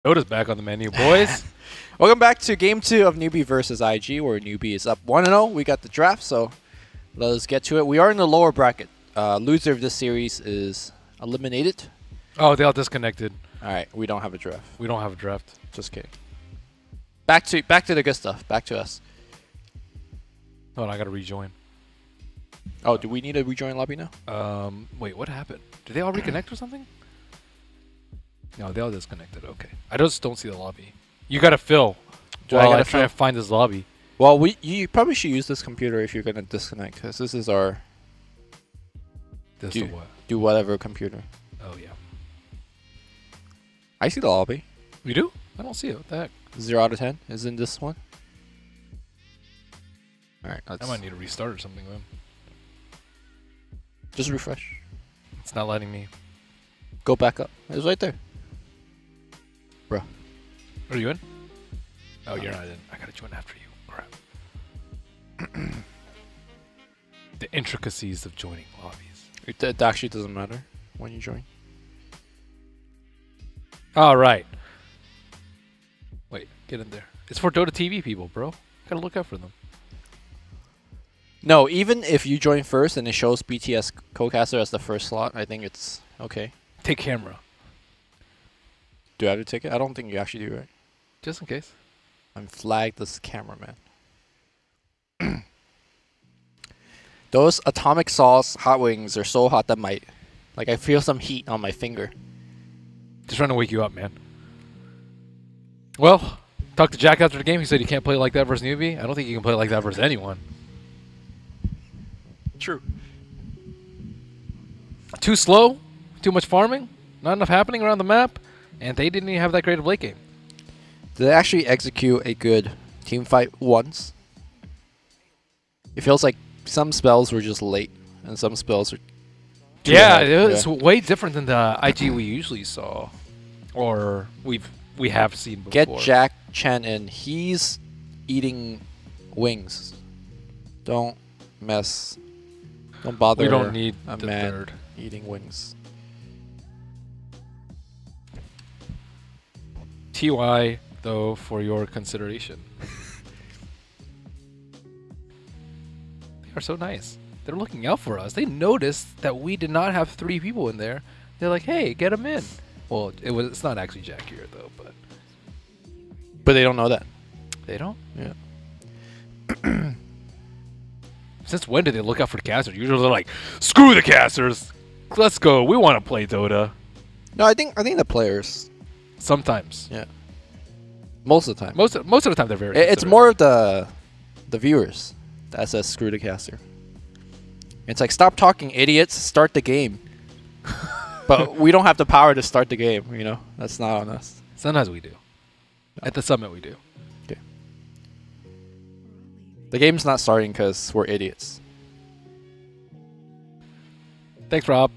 Dota's back on the menu, boys. Welcome back to Game 2 of Newbee versus IG, where Newbee is up 1-0. We got the draft, so let's get to it. We are in the lower bracket. Loser of this series is eliminated. Oh, they all disconnected. All right, we don't have a draft. We don't have a draft. Just kidding. Back to the good stuff. Back to us. Oh, and I gotta rejoin. Oh, do we need a rejoin lobby now? Wait, what happened? Did they all reconnect or something? No, they all disconnected. Okay, I just don't see the lobby. You gotta fill. I try to find this lobby. Well, you probably should use this computer if you're gonna disconnect, because this is our do whatever computer. Oh yeah. I see the lobby. You do? I don't see it. What the heck? 0 out of 10 is in this one. All right, I might need to restart or something, man. Just refresh. It's not letting me. Go back up. It's right there. Bruh. Are you in? Oh, you're not in. I gotta join after you. Crap. The intricacies of joining lobbies. It actually doesn't matter when you join. All right. Wait, get in there. It's for Dota TV people, bro. Gotta look out for them. No, even if you join first and it shows BTS co-caster as the first slot, I think it's okay. Take camera. Do I have to take it? I don't think you actually do, right? Just in case. I'm flagged as cameraman. Those atomic sauce hot wings are so hot that I feel some heat on my finger. Just trying to wake you up, man. Well, talked to Jack after the game. He said you can't play like that versus Newbee. I don't think you can play like that versus anyone. True. Too slow, too much farming, not enough happening around the map, and they didn't even have that great of late game. Did they actually execute a good team fight once? It feels like some spells were just late, and some spells are too ahead. It was way different than the IG we usually saw, or we have seen before. Get Jack Chen in. He's eating wings. Don't mess. Don't bother. We don't need a the man third. eating wings. TY, though, for your consideration. They are so nice. They're looking out for us. They noticed that we did not have 3 people in there. They're like, hey, get them in. Well, it's not actually Jack here, though, but... But they don't know that. They don't? Yeah. Since when did they look out for the casters? Usually they're like, screw the casters! Let's go. We want to play Dota. No, I think the players. Sometimes. Yeah. Most of the time. Most of the time they're very It's more of the viewers that says screw the caster. It's like, stop talking, idiots. Start the game. But we don't have the power to start the game, you know? That's not on us. Sometimes we do. No. At the summit we do. Okay. The game's not starting because we're idiots. Thanks, Rob.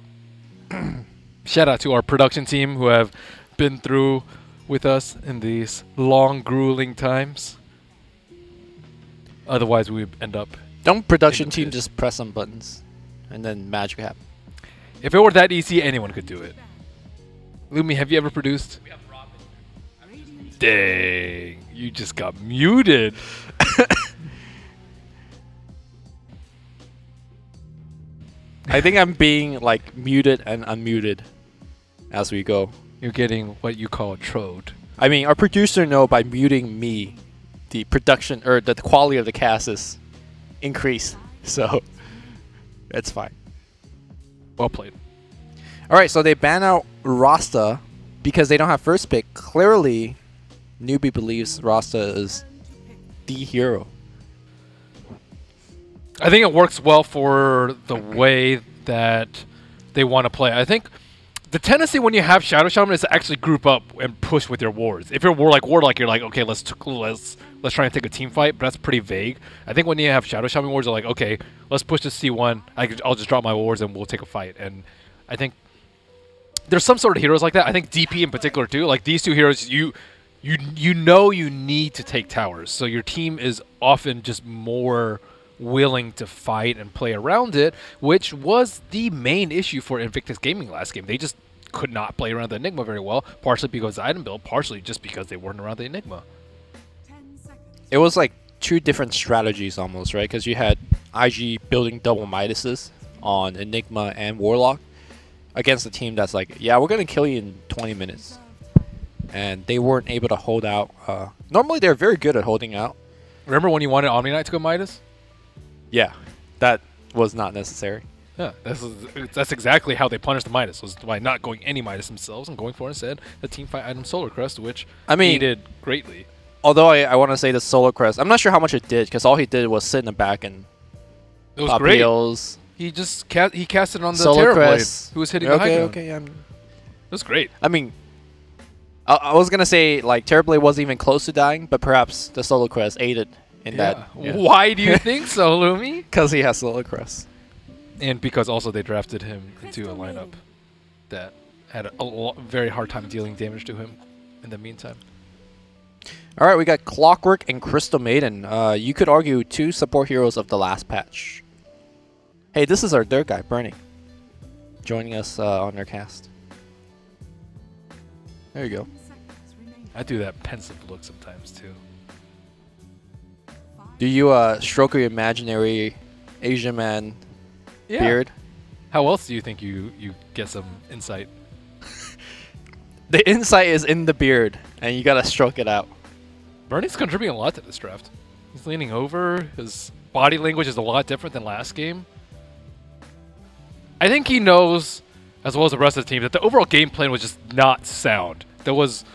Shout out to our production team who have been through with us in these long, grueling times. Otherwise, we would end up... Don't production team just press some buttons and then magic happen? If it were that easy, anyone could do it. Lumi, have you ever produced? We have Rob in here. Dang, you just got muted. I think I'm being like muted and unmuted as we go. You're getting what you call a trode. I mean, our producer know by muting me, the production or the quality of the cast is increased. So it's fine. Well played. All right, so they ban out Rasta because they don't have first pick. Clearly, Newbee believes Rasta is the hero. I think it works well for the way that they want to play. I think the tendency when you have Shadow Shaman is to actually group up and push with your wards. If you're Warlock, you're like, okay, let's try and take a team fight, but that's pretty vague. I think when you have Shadow Shaman wards, you're like, okay, let's push to C1. I'll just drop my wards and we'll take a fight. And I think there's some sort of heroes like that. I think DP in particular too. Like these 2 heroes, you know you need to take towers, so your team is often just more willing to fight and play around it, which was the main issue for Invictus Gaming last game. They just could not play around the Enigma very well, partially because of the item build, partially just because they weren't around the Enigma. It was like two different strategies almost, right? Because you had IG building double Midases on Enigma and Warlock against a team that's like, yeah, we're going to kill you in 20 minutes. And they weren't able to hold out. Normally, they're very good at holding out. Remember when you wanted Omni Knight to go Midas? Yeah, that was not necessary. Yeah, that's exactly how they punished the Midas, was by not going any Midas themselves and going for instead the team fight item Solar Crest, which he did greatly. Although I want to say the Solar Crest, I'm not sure how much it did, because all he did was sit in the back and it was pop great. heals. He just cast it on the Solar Terrorblade, Crest. who was hitting the high ground. Okay, It was great. I mean, I was going to say, like, Terrorblade wasn't even close to dying, but perhaps the Solar Crest aided in that. Yeah. Why do you think so, Lumi? Because he has Solar Crest. And because also they drafted him into a lineup that had a very hard time dealing damage to him in the meantime. All right, we got Clockwork and Crystal Maiden. You could argue two support heroes of the last patch. Hey, this is our third guy, Bernie, joining us on our cast. There you go. I do that pensive look sometimes too. Do you stroke your imaginary Asian man beard? How else do you think you get some insight? The insight is in the beard, and you gotta stroke it out. Bernie's contributing a lot to this draft. He's leaning over. His body language is a lot different than last game. I think he knows, as well as the rest of the team, that the overall game plan was just not sound. It was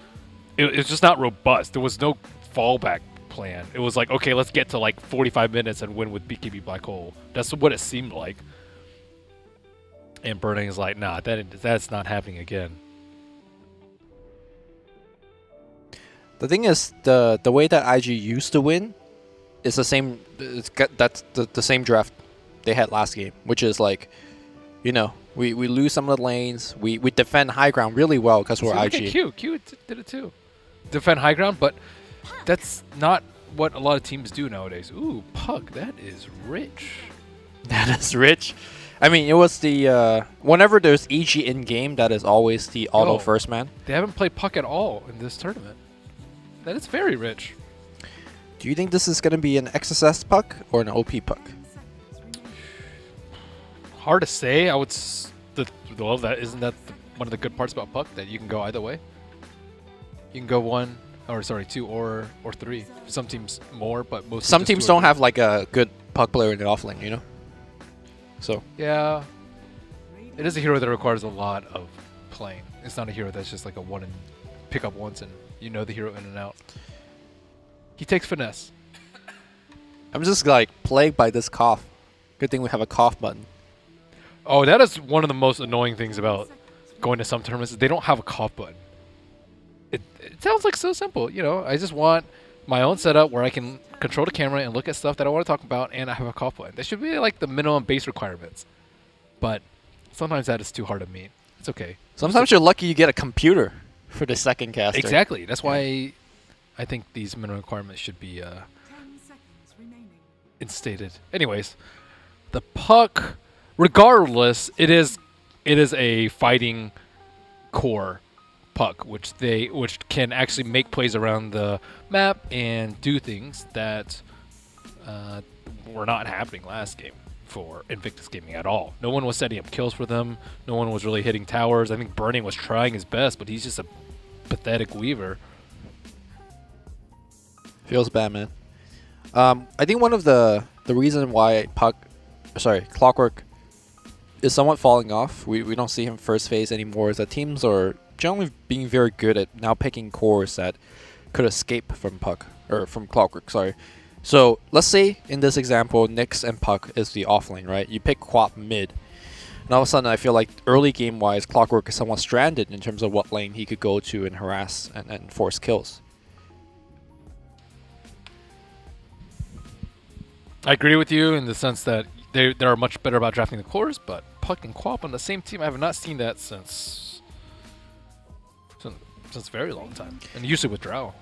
just not robust. There was no fallback plan. It was like, okay, let's get to like 45 minutes and win with BKB Black Hole. That's what it seemed like. And Burning is like, nah, that's not happening again. The thing is, the way that IG used to win is the same. That's the same draft they had last game, which is like, you know, we lose some of the lanes. We defend high ground really well because we're IG. Q did it too. Defend high ground, but that's not what a lot of teams do nowadays. Ooh, Puck, that is rich. That is rich. I mean, it was the whenever there's EG in game, that is always the auto first man. They haven't played Puck at all in this tournament. That is very rich. Do you think this is going to be an XSS Puck or an OP Puck? Hard to say. I would. Well, isn't that one of the good parts about Puck, that you can go either way. You can go two or three. Some teams more, but most. Some teams don't have like a good Puck player in the offlane, you know. So yeah, it is a hero that requires a lot of playing. It's not a hero that's just like a one and pick up once and you know the hero in and out. He takes finesse. I'm just like plagued by this cough. Good thing we have a cough button. Oh, that is one of the most annoying things about going to some tournaments. They don't have a cough button. It sounds like so simple, you know. I just want my own setup where I can control the camera and look at stuff that I want to talk about, and I have a cough button. That should be like the minimum base requirements. But sometimes that is too hard to meet. It's okay. Sometimes you're lucky you get a computer for the second caster. Exactly. That's why I think these minimum requirements should be instated. Anyways, the Puck, regardless, it is a fighting core Puck, which can actually make plays around the map and do things that were not happening last game for Invictus Gaming at all. No one was setting up kills for them. No one was really hitting towers. I think Burning was trying his best, but he's just a pathetic weaver. Feels bad, man. I think one of the reason why Clockwork is somewhat falling off, we don't see him first phase anymore, is that teams are generally being very good at now picking cores that could escape from Puck, or from Clockwork, sorry. So let's say in this example, Nyx and Puck is the offlane, right? You pick Quap mid, and all of a sudden I feel like early game wise, Clockwork is somewhat stranded in terms of what lane he could go to and harass and force kills. I agree with you in the sense that they are much better about drafting the cores, but Puck and Quap on the same team, I have not seen that since a very long time, and usually with Drow.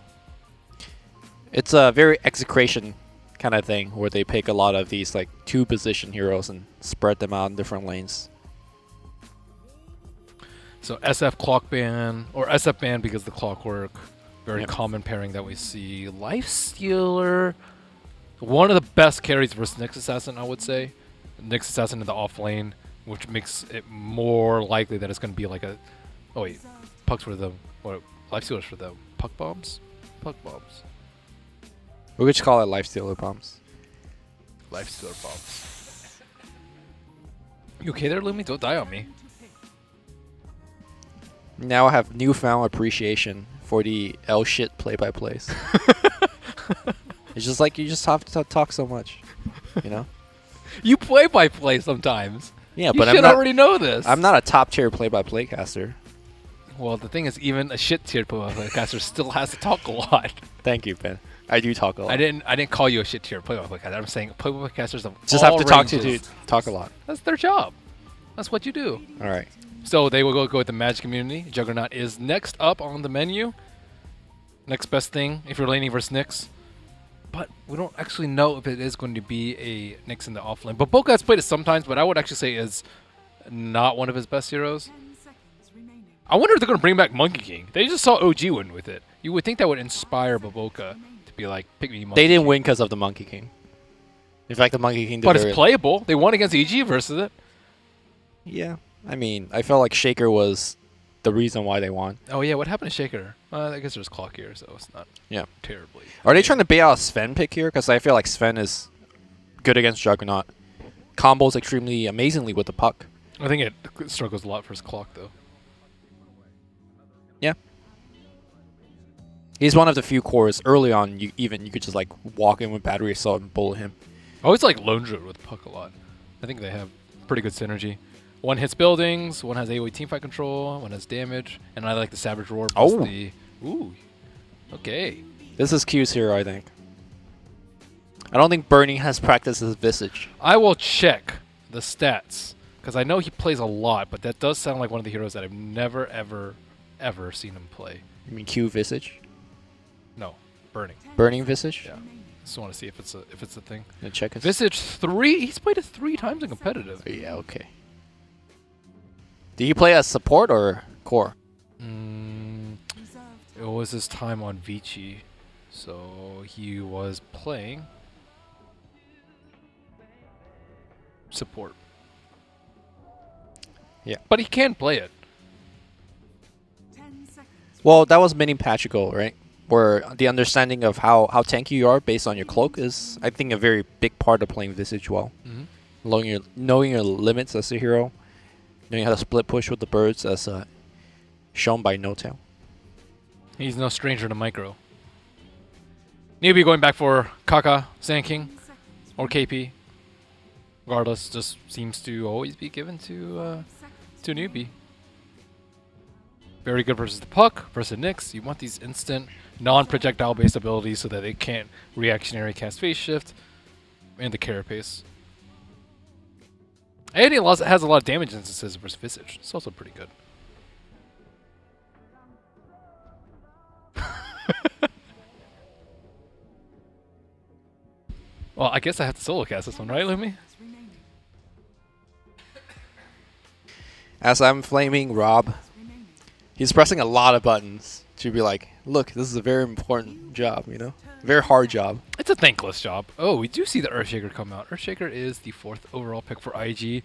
It's a very execration kind of thing where they pick a lot of these like 2-position heroes and spread them out in different lanes. So SF clock ban, or SF ban because the clockwork. Very Yep. common pairing that we see. Life Stealer, one of the best carries versus Nyx Assassin, I would say. Nyx Assassin in the off lane, which makes it more likely that it's going to be like a... Oh wait, pucks for them. Or Life Stealers for them. Puck bombs? Puck bombs. We could just call it life stealer bombs. Life Stealer bombs. You okay there, Lumi? Don't die on me. Now I have newfound appreciation for the L shit play-by-plays. It's just like you just have to talk so much, you know? You play by play sometimes. Yeah, You but should I'm not. already know this. I'm not a top tier play-by-play caster. Well, the thing is, even a shit tier play-by-play caster still has to talk a lot. Thank you, Ben. I do talk a lot. I didn't call you a shit tier play-by-play caster. I'm saying play-by-play casters of Just all have to talk to ranges. talk a lot. That's their job. That's what you do. All right. So they will go with the Magic community. Juggernaut is next up on the menu. Next best thing if you're laning versus Nyx. But we don't actually know if it is going to be a Nyx in the offlane. But Boca has played it sometimes, but I would actually say is not one of his best heroes. I wonder if they're going to bring back Monkey King. They just saw OG win with it. You would think that would inspire Boca to be like, pick me Monkey They didn't King. win because of the Monkey King. In fact, the Monkey King did But very- it's playable. They won against EG versus it. Yeah. I mean, I felt like Shaker was the reason why they won. Oh yeah, what happened to Shaker? I guess there's clock here, so it's not Yeah. terribly. Are they trying to bait out a Sven pick here? Because I feel like Sven is good against Juggernaut. Combos extremely amazingly with the puck. I think it struggles a lot for his clock though. Yeah. He's one of the few cores early on you could just like walk in with battery assault and bullet him. I always like Lone Druid with puck a lot. I think they have pretty good synergy. One hits buildings, one has AoE teamfight control, one has damage, and I like the Savage Roar plus Oh. the... Ooh. Okay. This is Q's hero, I think. I don't think Burning has practiced his Visage. I will check the stats, because I know he plays a lot, but that does sound like one of the heroes that I've never, ever seen him play. You mean Q Visage? No, Burning. Burning Visage? Yeah. Just want to see if it's a thing. And check his Visage 3, he's played it 3 times in competitive. Yeah, okay. Did he play as support or core? It was his time on Vici, so he was playing support. Yeah. But he can play it. Well, that was mini Patrico, right? Where the understanding of how tanky you are based on your cloak is, I think, a very big part of playing Visage well. Knowing your limits as a hero, knowing how to split push with the birds as shown by No Tail. He's no stranger to micro. Newbee going back for Kaka, Sand King, or KP. Regardless, just seems to always be given to Newbee. Very good versus the puck, versus Nyx. You want these instant, non-projectile based abilities so that they can't reactionary cast phase shift, and the carapace. And he has a lot of damage instances versus Visage. It's also pretty good. Well, I guess I have to solo cast this one, right, Lumi? As I'm flaming Rob, he's pressing a lot of buttons to be like, look, this is a very important job, you know? Very hard job. It's a thankless job. Oh, we do see the Earthshaker come out. Earthshaker is the 4th overall pick for IG.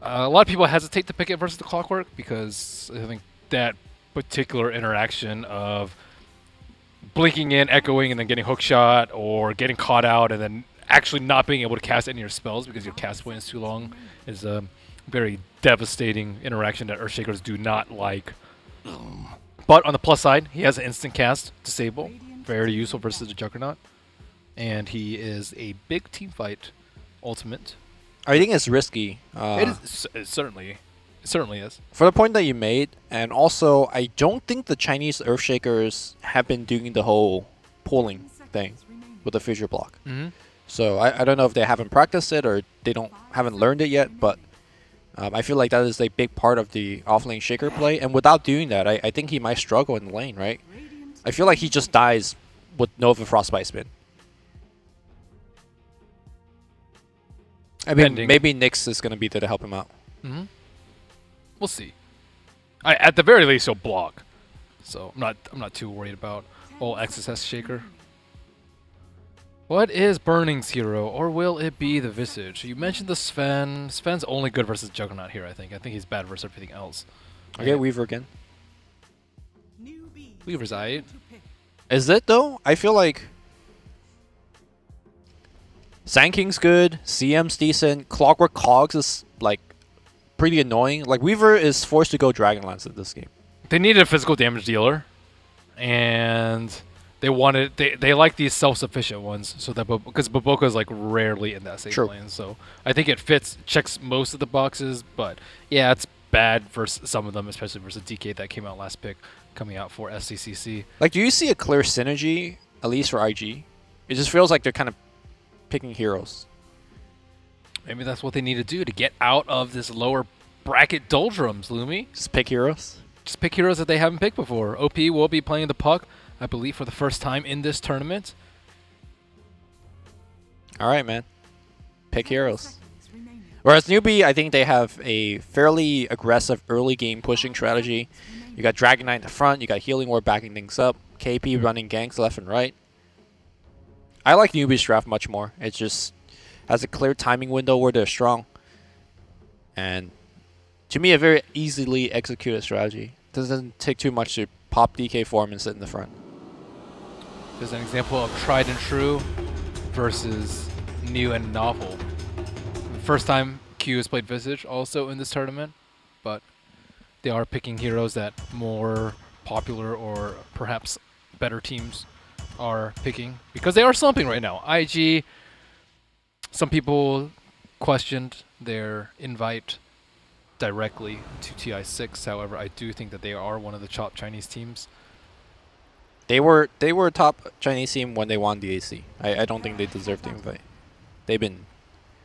A lot of people hesitate to pick it versus the Clockwork because I think that particular interaction of blinking in, echoing, and then getting hookshot, or getting caught out and then actually not being able to cast any of your spells because your cast point is too long is a very devastating interaction that Earthshakers do not like. But on the plus side, he has an instant cast, Disable, very useful versus the Juggernaut. And he is a big teamfight ultimate. I think it's risky. It certainly is. For the point that you made, and also, I don't think the Chinese Earthshakers have been doing the whole pulling thing with the fissure block. So I don't know if they haven't practiced it or they haven't learned it yet, but I feel like that is a big part of the offlane shaker play. And without doing that, I think he might struggle in the lane, right? I feel like he just dies with Nova Frostbite Spin. I mean, Pending. maybe Nyx is going to be there to help him out. We'll see. At the very least, he'll block. So I'm not too worried about old XSS Shaker. What is Burning's hero, or will it be the Visage? You mentioned the Sven. Sven's only good versus Juggernaut here, I think. I think he's bad versus everything else. Okay, Weaver again. Weaver's aight. Is it though? I feel like Sand King's good, CM's decent, Clockwork Cogs is like pretty annoying. Like Weaver is forced to go Dragonlance in this game. They needed a physical damage dealer, and they wanted they like these self-sufficient ones, so that because Baboka is like rarely in that safe lane. So I think it fits, checks most of the boxes, but yeah, it's bad versus some of them, especially versus DK that came out last pick, coming out for SCCC. Like, do you see a clear synergy, at least for IG? It just feels like they're kind of picking heroes. Maybe that's what they need to do to get out of this lower bracket doldrums, Lumi. Just pick heroes? Just pick heroes that they haven't picked before. OP will be playing the puck, I believe, for the first time in this tournament. All right, man. Pick heroes. Whereas Newbee, I think they have a fairly aggressive early game pushing strategy. You got Dragon Knight in the front, you got Healing Ward backing things up, KP running ganks left and right. I like Newbee's draft much more. It just has a clear timing window where they're strong. And to me, a very easily executed strategy. Doesn't take too much to pop DK form and sit in the front. There's an example of tried and true versus new and novel. First time Q has played Visage also in this tournament, but they are picking heroes that more popular or perhaps better teams are picking, because they are slumping right now. IG, some people questioned their invite directly to TI6. However, I do think that they are one of the top Chinese teams. They were a top Chinese team when they won the AC. I don't think they deserve the invite. They've been...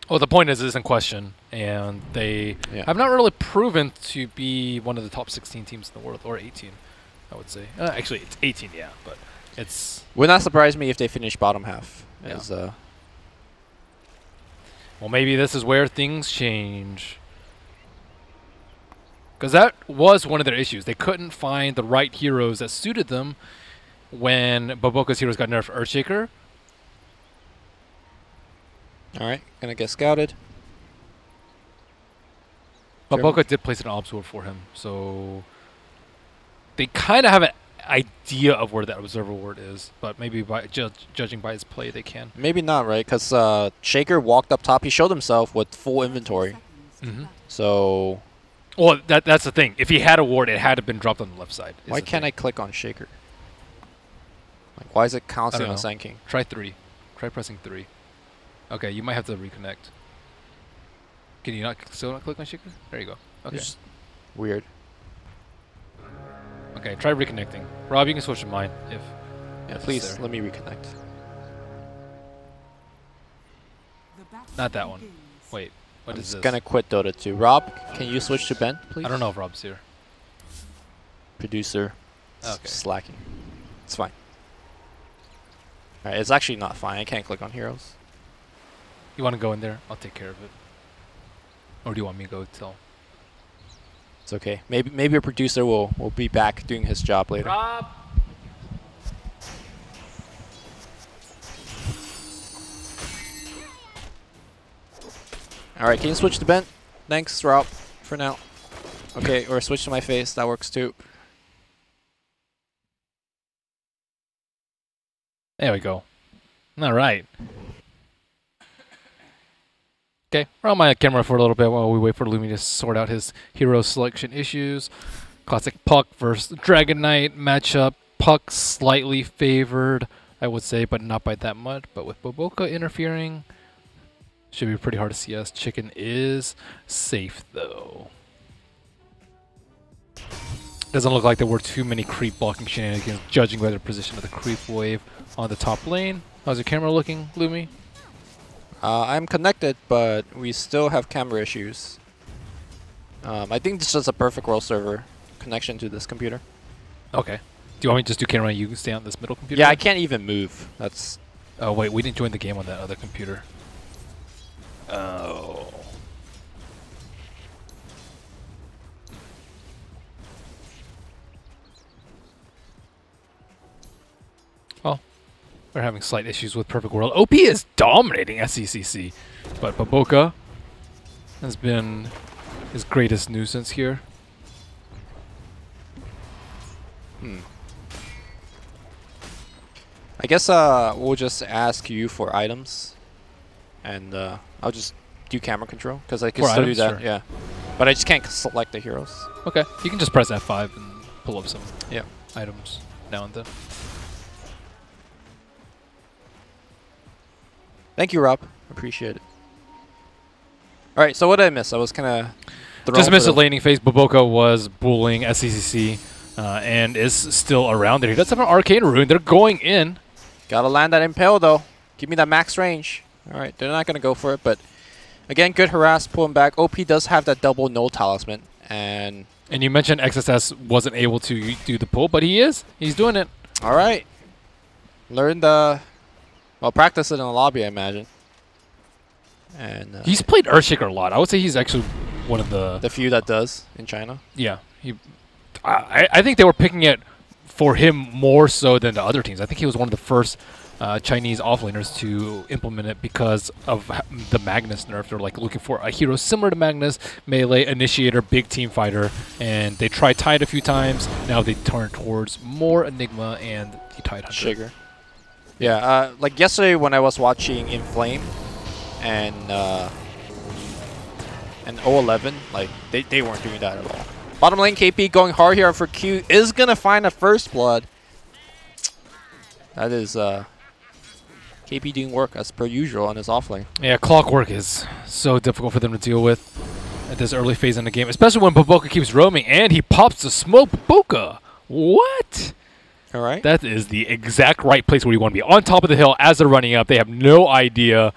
Well, the point is, it is in question, and they have not really proven to be one of the top 16 teams in the world, or 18, I would say. Actually, it's 18, yeah, but it's... Would not surprise me if they finish bottom half. Yeah. Well, maybe this is where things change. Because that was one of their issues. They couldn't find the right heroes that suited them when Baboka's heroes got nerfed Earthshaker. Alright, gonna get scouted. Baboka did place an observer for him, so they kind of have an idea of where that observer ward is, but maybe by judging by his play, they can. Maybe not, right? Because Shaker walked up top. He showed himself with full inventory. So... Well, that's the thing. If he had a ward, it had to have been dropped on the left side. Why can't I click on Shaker? Like, why is it constantly on Sand King? Try 3. Try pressing 3. Okay, you might have to reconnect. Can you still not click on Shaker? There you go. Okay. It's weird. Okay, try reconnecting. Rob, you can switch to mine if... Yeah, please, let me reconnect. Not that one. Wait, what is this? I'm gonna quit Dota 2. Rob, can you switch to Ben, please? I don't know if Rob's here. Producer. Okay. Slacking. It's fine. Alright, it's actually not fine. I can't click on heroes. You want to go in there? I'll take care of it. Or do you want me to go tell? It's okay. Maybe a producer will be back doing his job later. Rob! Alright, can you switch to Ben? Thanks, Rob, for now. Okay, or switch to my face. That works too. There we go. All right. Okay, we're on my camera for a little bit while we wait for Lumi to sort out his hero selection issues. Classic Puck versus Dragon Knight matchup. Puck slightly favored, I would say, but not by that much. But with Baboka interfering, should be pretty hard to CS. Chicken is safe, though. Doesn't look like there were too many creep blocking shenanigans, judging by the position of the creep wave on the top lane. How's your camera looking, Lumi? I'm connected, but we still have camera issues. I think this is a perfect world server connection to this computer. Okay. Do you want me to just do camera and you stay on this middle computer? Yeah, I can't even move. That's... Oh, wait, we didn't join the game on that other computer. Oh. We're having slight issues with Perfect World. OP is dominating SCCC, but Baboka has been his greatest nuisance here. I guess we'll just ask you for items, and I'll just do camera control because I can For still items, do that. sure. Yeah, but I just can't select the heroes. Okay, you can just press F5 and pull up some Yeah. items now and then. Thank you, Rob. Appreciate it. All right, so what did I miss? I was kind of Just missed the laning phase. Baboka was bullying SCCC and is still around there. He does have an Arcane Rune. They're going in. Gotta land that impale though. Give me that max range. All right, they're not gonna go for it, but again, good harass, pull him back. OP does have that double null talisman, and And you mentioned XSS wasn't able to do the pull, but he is. He's doing it. all right. Learn the, well, practice it in the lobby, I imagine. And He's played Earthshaker a lot. I would say he's actually one of the few that does in China. Yeah. I think they were picking it for him more so than the other teams. I think he was one of the first Chinese offlaners to implement it because of the Magnus nerf. They're like looking for a hero similar to Magnus, melee, initiator, big team fighter, and they tried Tide a few times. Now they turn towards more Enigma and the Tide Hunter. Sugar. Yeah, like yesterday when I was watching Inflame and O11, like they weren't doing that at all. Bottom lane, KP going hard here for Q, is gonna find a first blood. That is KP doing work as per usual on his offlane. Yeah, Clockwork is so difficult for them to deal with at this early phase in the game, especially when Baboka keeps roaming and he pops the smoke. Baboka, what? All right. That is the exact right place where you want to be. On top of the hill as they're running up. They have no idea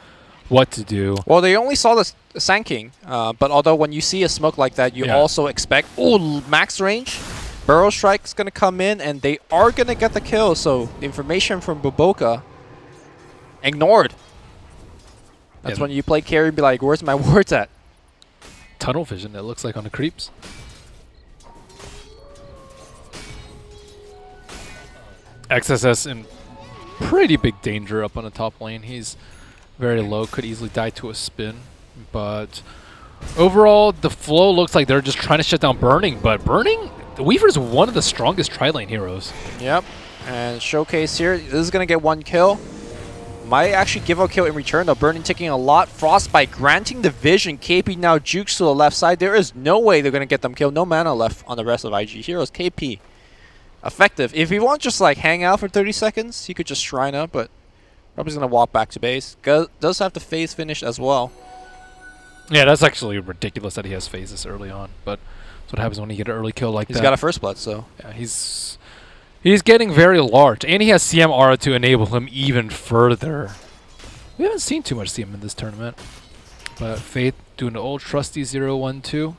what to do. Well, they only saw the Sand King, but although when you see a smoke like that, you also expect, oh, max range. Burrow Strike's going to come in, and they are going to get the kill. So the information from Baboka ignored. That's when you play carry and be like, where's my wards at? Tunnel vision, it looks like, on the creeps. XSS in pretty big danger up on the top lane. He's very low, could easily die to a spin. But overall, the flow looks like they're just trying to shut down Burning. But Burning, the Weaver is one of the strongest tri-lane heroes. Yep. And Showcase here, this is going to get one kill. Might actually give a kill in return, though. Burning taking a lot. Frostbite granting the vision. KP now jukes to the left side. There is no way they're going to get them killed. No mana left on the rest of IG heroes. KP, effective. If you want to just like hang out for 30 seconds, he could just shrine up, but probably going to walk back to base. Does have the phase finish as well. Yeah, that's actually ridiculous that he has phases early on. But that's what happens when you get an early kill like that. He's got a first blood, so. Yeah, he's getting very large. And he has CM aura to enable him even further. We haven't seen too much CM in this tournament. But Faith doing the old trusty 0-1-2.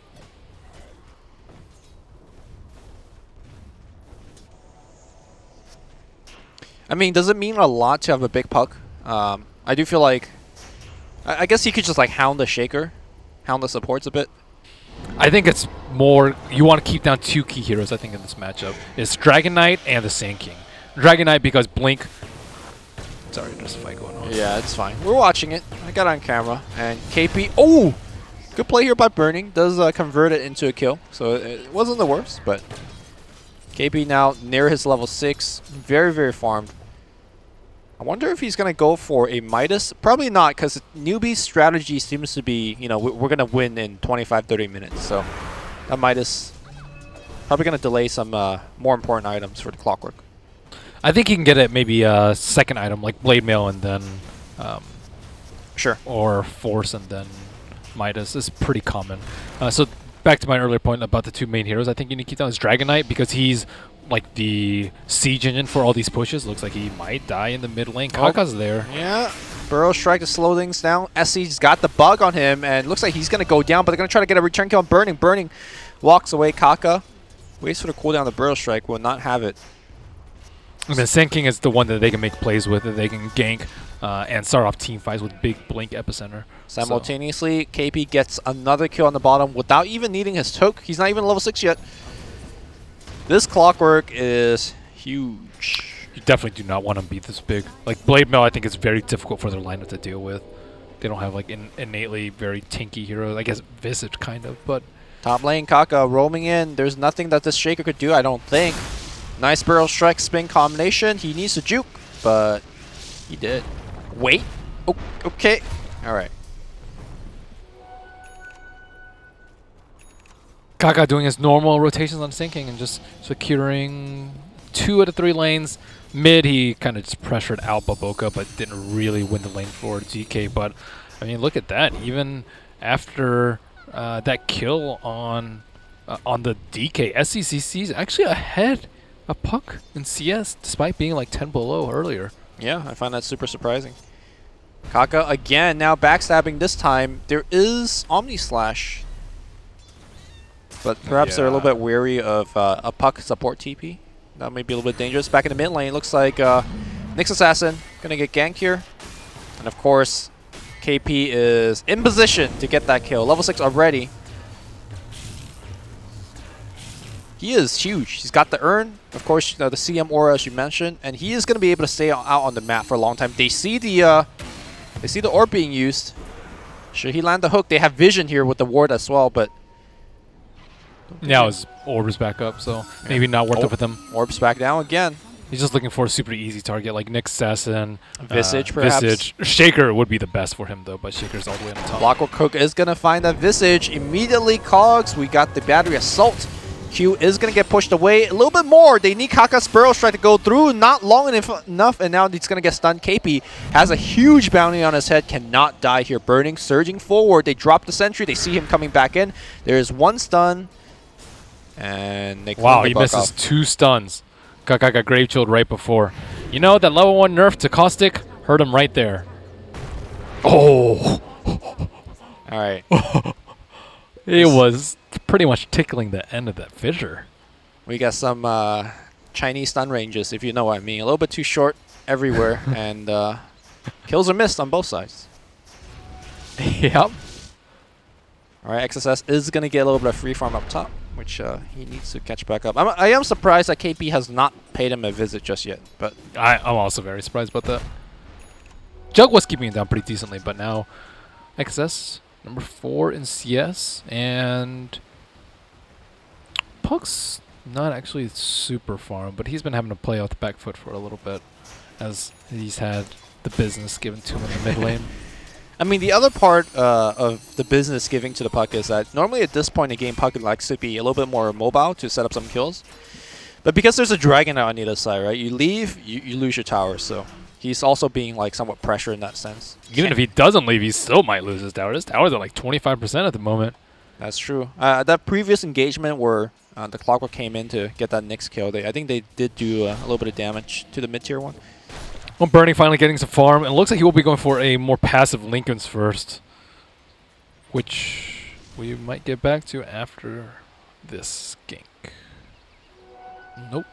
I mean, does it mean a lot to have a big puck? I do feel like, I guess he could just like hound the Shaker, hound the supports a bit. I think it's more, you want to keep down two key heroes, I think, in this matchup. It's Dragon Knight and the Sand King. Dragon Knight because Blink... Sorry, there's a fight going on. Yeah, it's fine. We're watching it. I got it on camera. And KP, oh! Good play here by Burning. Does convert it into a kill. So it wasn't the worst, but KP now near his level 6. Very, very farmed. I wonder if he's going to go for a Midas. Probably not, because Newbee's strategy seems to be, you know, we're going to win in 25-30 minutes. So that Midas probably going to delay some more important items for the Clockwork. I think he can get it maybe a second item, like Blade Mail and then... sure. Or Force and then Midas. Is pretty common. So back to my earlier point about the two main heroes, I think you need to keep down his Dragon Knight because he's like the siege engine for all these pushes. Looks like he might die in the mid lane. Kaka's there. Yeah. Burrow Strike to slow things down. SC's got the bug on him, and looks like he's going to go down, but they're going to try to get a return kill on Burning. Burning walks away. Kaka waits for the cooldown. The Burrow Strike will not have it. I mean, Sand King is the one that they can make plays with, that they can gank and start off team fights with big Blink Epicenter. Simultaneously, KP gets another kill on the bottom without even needing his toke. He's not even level 6 yet. This Clockwork is huge. You definitely do not want them to be this big. Like Blade Mail, I think is very difficult for their lineup to deal with. They don't have like an innately very tanky hero. I guess Visage kind of, but Top lane, Kaka roaming in. There's nothing that this Shaker could do, I don't think. Nice barrel strike spin combination. He needs to juke, but he did. Wait. Oh, okay. All right. Kaka doing his normal rotations on sinking and just securing 2 out of 3 lanes. Mid, he kind of just pressured out Baboka, but didn't really win the lane for DK. But, I mean, look at that. Even after that kill on the DK, SCCC is actually ahead of Puck in CS, despite being like 10 below earlier. Yeah, I find that super surprising. Kaka again, now backstabbing this time. There is Omni Slash, but perhaps they're a little bit wary of a Puck support TP. That may be a little bit dangerous. Back in the mid lane, it looks like Nyx Assassin gonna get ganked here. And of course, KP is in position to get that kill. Level 6 already. He is huge. He's got the urn, of course, the CM aura as you mentioned, and he is going to be able to stay out on the map for a long time. They see the orb being used. Should he land the hook? They have vision here with the ward as well, but now his orb is back up, so maybe not worth it with him. Orb's back down again. He's just looking for a super easy target like Nyx Assassin, Visage perhaps. Visage. Shaker would be the best for him though, but Shaker's all the way on the top. Clockwork Cook is going to find that Visage. Immediately Cogs, we got the battery assault. Q is going to get pushed away a little bit more. They need Kaka's Sparrow Strike to go through. Not long enough, and now he's going to get stunned. KP has a huge bounty on his head. Cannot die here. Burning, surging forward. They drop the sentry. They see him coming back in. There's one stun. And they wow, he misses 2 stuns. Kaka got Grave Chilled right before. You know, that level 1 nerf to Caustic hurt him right there. Oh! All right. It was pretty much tickling the end of that fissure. We got some Chinese stun ranges, if you know what I mean. A little bit too short everywhere, and kills are missed on both sides. Yep. All right, XSS is going to get a little bit of free farm up top, which he needs to catch back up. I am surprised that KP has not paid him a visit just yet, but I'm also very surprised about that. Jug was keeping it down pretty decently, but now XSS number 4 in CS, and Puck's not actually super farm, but he's been having to play out the back foot for a little bit as he's had the business given to him in the mid lane. I mean, the other part of the business giving to the Puck is that normally at this point in the game, Puck likes to be a little bit more mobile to set up some kills. But because there's a dragon on either side, right? You leave, you lose your tower, so he's also being like somewhat pressured in that sense. Even if he doesn't leave, he still might lose his tower. His tower's at like 25% at the moment. That's true. That previous engagement where the Clockwork came in to get that Nyx kill, I think they did do a little bit of damage to the mid-tier one. Well, Burning finally getting some farm, and it looks like he will be going for a more passive Lincoln's first, which we might get back to after this skink. Nope.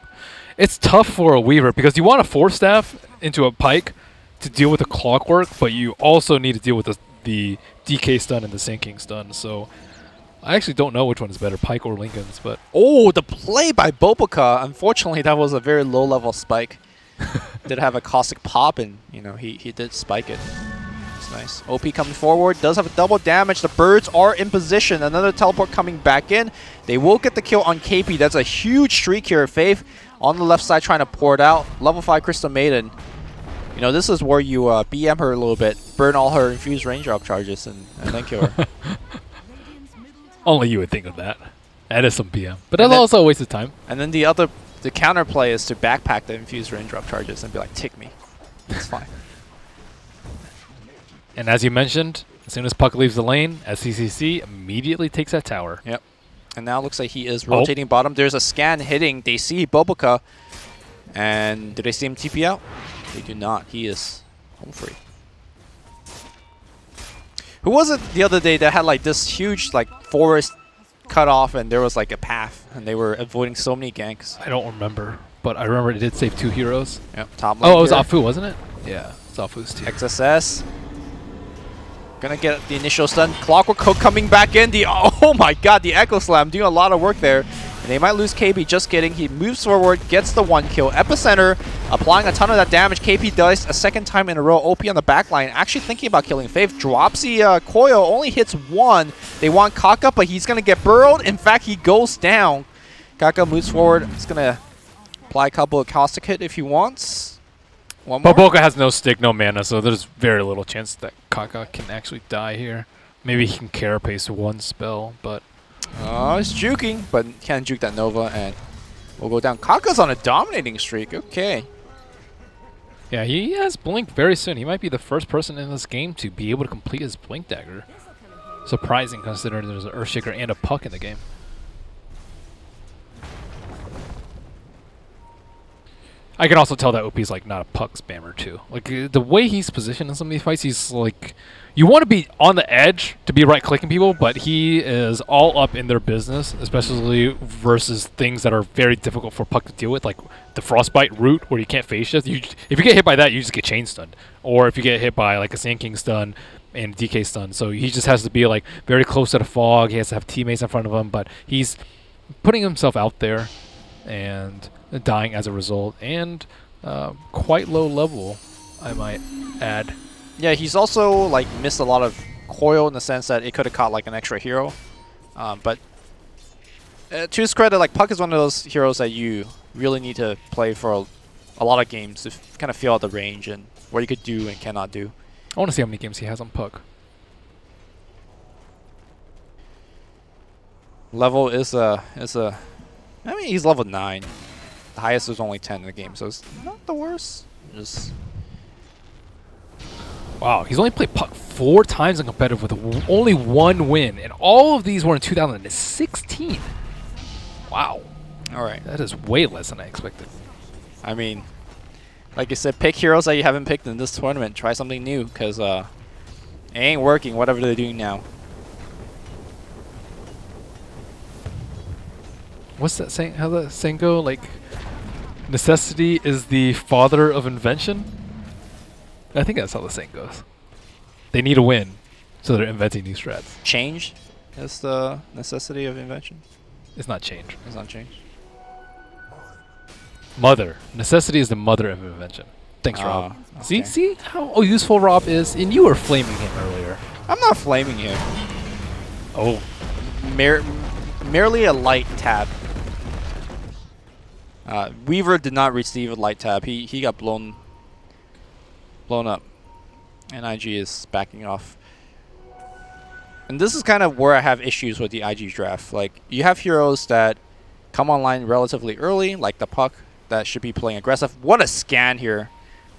It's tough for a Weaver because you want to force staff into a Pike to deal with the Clockwork, but you also need to deal with the DK stun and the sinking stun. So I actually don't know which one is better, Pike or Lincoln's. But oh, the play by Boboka. Unfortunately, that was a very low-level spike. Did have a caustic pop, and you know he did spike it. It's nice. OP coming forward, does have a double damage. The birds are in position. Another teleport coming back in. They will get the kill on KP. That's a huge streak here. Faith on the left side trying to pour it out. Level 5 Crystal Maiden. You know, this is where you BM her a little bit, burn all her infused raindrop charges, and then kill her. Only you would think of that. That is some BM. But that's also a waste of time. And then the counter play is to backpack the infused raindrop charges and be like, tick me. It's fine. And as you mentioned, as soon as Puck leaves the lane, SCCC immediately takes that tower. Yep. And now it looks like he is rotating bottom. There's a scan hitting. They see Boboka. And do they see him TP out? They do not. He is home free. Who was it the other day that had like this huge like forest cut off and there was like a path and they were avoiding so many ganks? I don't remember, but I remember it did save 2 heroes. Yep. Top lane. Oh, it was Afu, wasn't it? Yeah, it's Afu's too. XSS. Gonna get the initial stun. Clockwork Cook coming back in. Oh my god, the Echo Slam doing a lot of work there. And they might lose KB, just kidding. He moves forward, gets the 1 kill. Epicenter applying a ton of that damage. KP does a second time in a row. OP on the back line, actually thinking about killing Faith. Drops the coil, only hits 1. They want Kaka, but he's going to get burrowed. In fact, he goes down. Kaka moves forward. He's going to apply a couple of caustic hit if he wants. One more. But Boca has no stick, no mana, so there's very little chance that Kaka can actually die here. Maybe he can carapace 1 spell, but... Oh, he's juking, but can't juke that Nova, and we'll go down. Kaka's on a dominating streak. Okay. Yeah, he has Blink very soon. He might be the first person in this game to be able to complete his Blink Dagger. Surprising, considering there's an Earthshaker and a Puck in the game. I can also tell that OP's like not a Puck spammer too. Like the way he's positioned in some of these fights, he's like, you want to be on the edge to be right-clicking people, but he is all up in their business, especially versus things that are very difficult for Puck to deal with, like the Frostbite route where you can't phase shift. If you get hit by that, you just get chain stunned, or if you get hit by like a Sand King stun and DK stun. So he just has to be like very close to the fog. He has to have teammates in front of him, but he's putting himself out there and dying as a result, and quite low level, I might add. Yeah, he's also like missed a lot of coil in the sense that it could have caught like an extra hero. But to his credit, like Puck is one of those heroes that you really need to play for a lot of games to kind of feel out the range and what you could do and cannot do. I want to see how many games he has on Puck. Level is I mean, he's level 9. The highest was only 10 in the game, so it's not the worst. Just wow, he's only played Puck 4 times in competitive with only 1 win, and all of these were in 2016. Wow. all right. That is way less than I expected. I mean, like I said, pick heroes that you haven't picked in this tournament. Try something new, because it ain't working, whatever they're doing now. What's that saying? How that saying go? Like, necessity is the father of invention? I think that's how the saying goes. They need a win, so they're inventing new strats. Change is the necessity of invention. It's not change. It's not change. Mother. Necessity is the mother of invention. Thanks, Rob. Okay. See how useful Rob is? And you were flaming him earlier. I'm not flaming him. Oh. Merely a light tab. Weaver did not receive a light tab. He got blown up. And IG is backing off. And this is kind of where I have issues with the IG draft. Like, you have heroes that come online relatively early, like the Puck, that should be playing aggressive. What a scan here.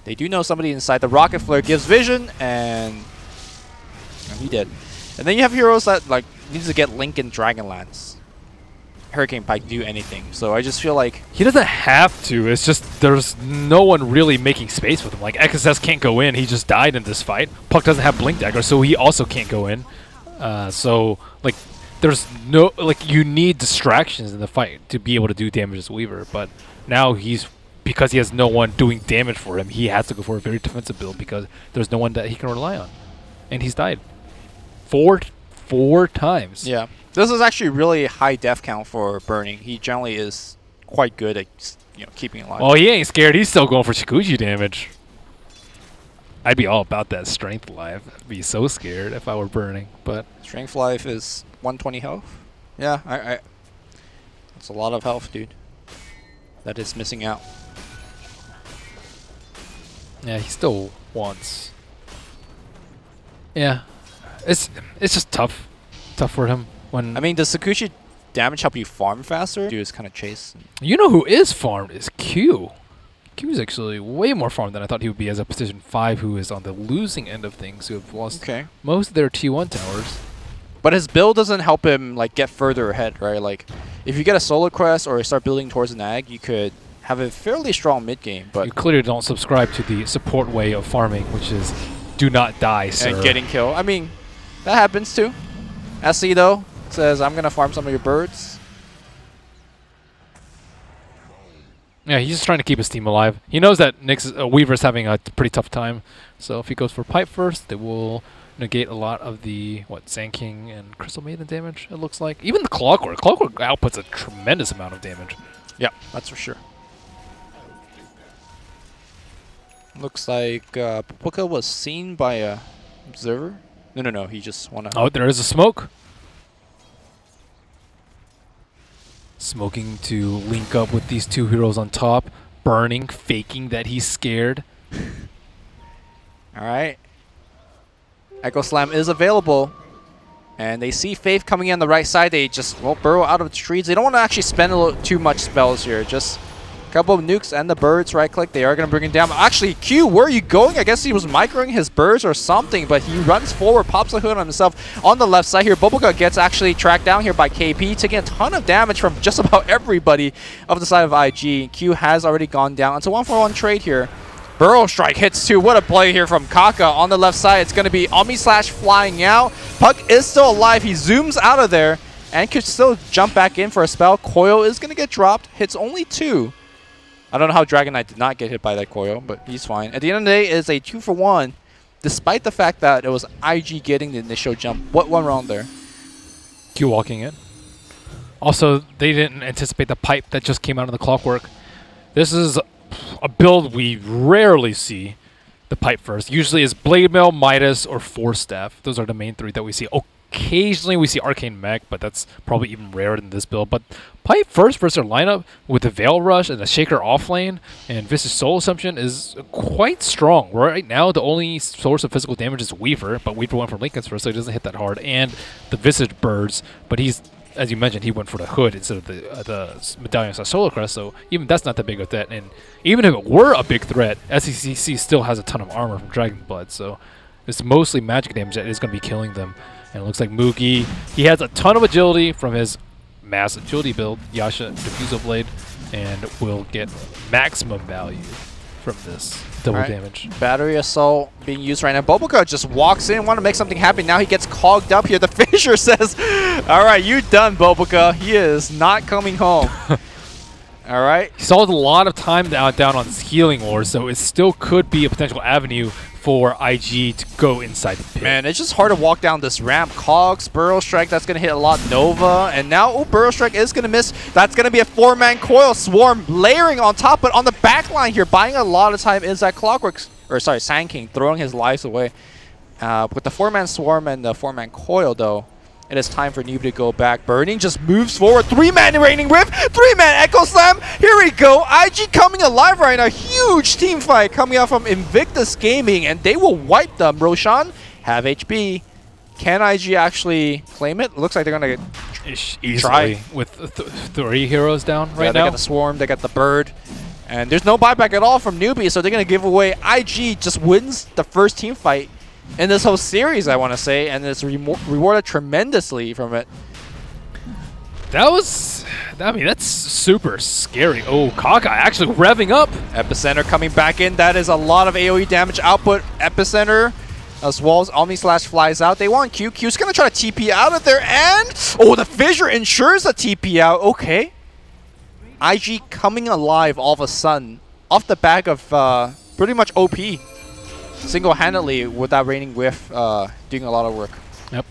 They do know somebody inside. The Rocket Flare gives vision, and he did. And then you have heroes that like needs to get Link and Dragonlance. Hurricane Pike do anything. So I just feel like he doesn't have to. It's just there's no one really making space with him. Like XSS can't go in. He just died in this fight. Puck doesn't have Blink Dagger, so he also can't go in. So like there's no like you need distractions in the fight to be able to do damage as Weaver. But now because he has no one doing damage for him, he has to go for a very defensive build because there's no one that he can rely on, and he's died four times. Yeah. This is actually really high death count for Burning. He generally is quite good at keeping it alive. Well, he ain't scared. He's still going for Shikuji damage. I'd be all about that strength life. I'd be so scared if I were Burning. But Strength life is 120 health. Yeah, that's a lot of health, dude. That is missing out. yeah, he still wants. Yeah, it's just tough for him. When I mean, does Sakushi damage help you farm faster? Do is kind of chase. You know who is farmed is Q. Q is actually way more farmed than I thought he would be as a position 5 who is on the losing end of things, who have lost most of their T1 towers. But his build doesn't help him like get further ahead, right? Like, if you get a solo quest or start building towards an ag, you could have a fairly strong mid game. But you clearly don't subscribe to the support way of farming, which is do not die, sir. And getting kill. I mean, that happens too. SC though says, I'm gonna farm some of your birds. Yeah, he's just trying to keep his team alive. He knows that Weaver's having a pretty tough time, so if he goes for pipe first, they will negate a lot of the Sand King and Crystal Maiden damage. It looks like even the Clockwork. Clockwork outputs a tremendous amount of damage. Yeah, that's for sure. Looks like Puka was seen by a observer. No. He just wanna. Oh, there is a smoke. Smoking to link up with these two heroes on top. Burning, faking that he's scared. All right. Echo Slam is available. And they see Faith coming in on the right side. They just burrow out of the trees. They don't want to actually spend too much spells here. Just a couple of nukes and the birds right click. They are going to bring him down. Actually, Q, where are you going? I guess he was microing his birds or something. But he runs forward, pops a hood on himself on the left side here. Bubblegum gets actually tracked down here by KP, taking a ton of damage from just about everybody of the side of IG. Q has already gone down. It's a 1-for-1 trade here. Burrow Strike hits too. What a play here from Kaka on the left side. It's going to be Omni Slash flying out. Puck is still alive. He zooms out of there and could still jump back in for a spell. Coil is going to get dropped. Hits only 2. I don't know how Dragon Knight did not get hit by that Coil, but he's fine. At the end of the day, it's a 2-for-1, despite the fact that it was IG getting the initial jump. What went wrong there? Q walking in. Also, they didn't anticipate the pipe that just came out of the Clockwork. This is a build we rarely see the pipe first. Usually it's Blade Mail, Midas, or Force Staff. Those are the main 3 that we see. Occasionally we see Arcane Mech, but that's probably even rarer than this build. But pipe first versus their lineup with the Veil Rush and the Shaker offlane and Visage Soul Assumption is quite strong. Right now the only source of physical damage is Weaver, but Weaver went for Lincoln's first, so he doesn't hit that hard. And the Visage Birds, but he's, as you mentioned, he went for the hood instead of the Medallion / Solar Crest, so even that's not that big of a threat. And even if it were a big threat, SECC still has a ton of armor from Dragon Blood, so it's mostly magic damage that is going to be killing them. And it looks like Moogie, he has a ton of agility from his mass agility build, Yasha Diffusal Blade, and will get maximum value from this double damage. Battery Assault being used right now. Boboka just walks in, want to make something happen. Now he gets cogged up here. The Fissure says, all right, you done, Boboka. He is not coming home. All right. He saw a lot of time down on his healing ore, so it still could be a potential avenue for IG to go inside the pit. Man, it's just hard to walk down this ramp. Cogs, Burrow Strike, that's going to hit a lot. Nova, and now Burrow Strike is going to miss. That's going to be a 4-man coil. Swarm layering on top, but on the back line here, buying a lot of time is that Clockwork, or sorry, Sand King, throwing his lives away. With the 4-man Swarm and the 4-man coil, though, it is time for Newbee to go back. Burning just moves forward. 3-man Raining Rift. 3-man Echo Slam. Here we go. IG coming alive right now. Huge team fight coming out from Invictus Gaming, and they will wipe them. Roshan have HP. Can IG actually claim it? Looks like they're going to easily try. With 3 heroes down right now. They got the Swarm. They got the Bird. And there's no buyback at all from Newbee, so they're going to give away. IG just wins the first team fight in this whole series, I want to say, and it's rewarded tremendously from it. That was, I mean, that's super scary. Oh, Kaka actually revving up. Epicenter coming back in. That is a lot of AoE damage output. Epicenter as well as Omni Slash flies out. They want Q. Q's going to try to TP out of there, and oh, the Fissure ensures a TP out. Okay. IG coming alive all of a sudden off the back of pretty much OP. Single-handedly with that Raining Whiff doing a lot of work. Yep.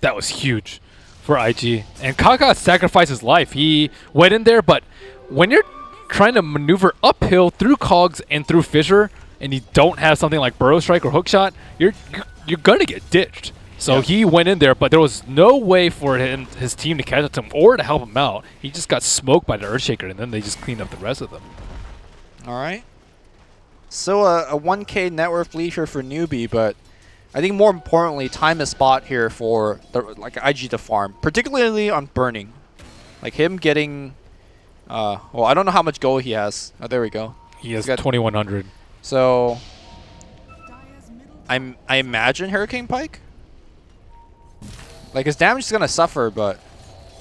That was huge for IG. And Kaka sacrificed his life. He went in there, but when you're trying to maneuver uphill through Cogs and through Fissure, and you don't have something like Burrow Strike or Hookshot, you're going to get ditched. So he went in there, but there was no way for his team to catch up to him or to help him out. He just got smoked by the Earthshaker, and then they just cleaned up the rest of them. All right. So a 1K net worth lead here for Newbee, but I think more importantly, time is spot here for IG to farm, particularly on Burning. Like him getting, well, I don't know how much gold he has. Oh, there we go. He has 2,100. So I imagine Hurricane Pike. Like his damage is gonna suffer, but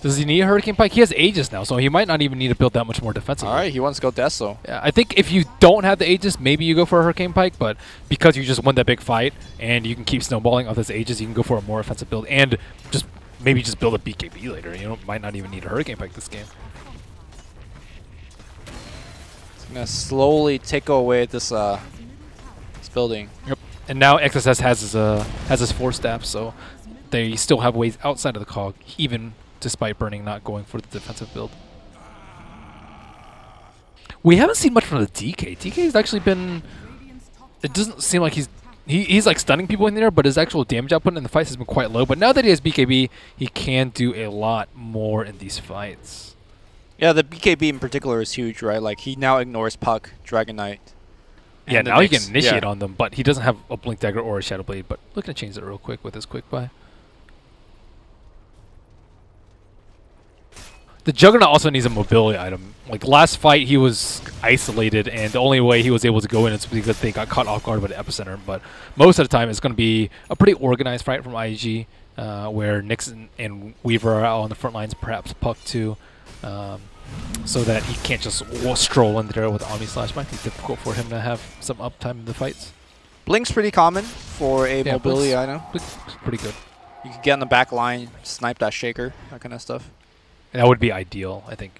does he need a Hurricane Pike? He has Aegis now, so he might not even need to build that much more defensively. All right, he wants to go Deso. Yeah, I think if you don't have the Aegis, maybe you go for a Hurricane Pike, but because you just won that big fight and you can keep snowballing off this Aegis, you can go for a more offensive build and maybe just build a BKB later. You might not even need a Hurricane Pike this game. It's gonna slowly tick away at this building. Yep. And now XSS has his 4 stab, so they still have ways outside of the cog, even despite Burning not going for the defensive build. We haven't seen much from the DK. DK's actually been... It doesn't seem like he's like stunning people in there, but his actual damage output in the fights has been quite low. But now that he has BKB, he can do a lot more in these fights. Yeah, the BKB in particular is huge, right? Like, he now ignores Puck, Dragon Knight. Yeah, now he can initiate on them, but he doesn't have a Blink Dagger or a Shadow Blade. But looking to change it real quick with his Quick Buy. The Juggernaut also needs a mobility item. Like, last fight, he was isolated, and the only way he was able to go in is because they got caught off guard by the Epicenter. But most of the time, it's going to be a pretty organized fight from IG, where Nixon and Weaver are out on the front lines, perhaps Puck too, so that he can't just stroll in there with Omni Slash. Might be difficult for him to have some uptime in the fights. Blink's pretty common for a mobility item. Blink's pretty good. You can get on the back line, snipe that Shaker, that kind of stuff. That would be ideal, I think.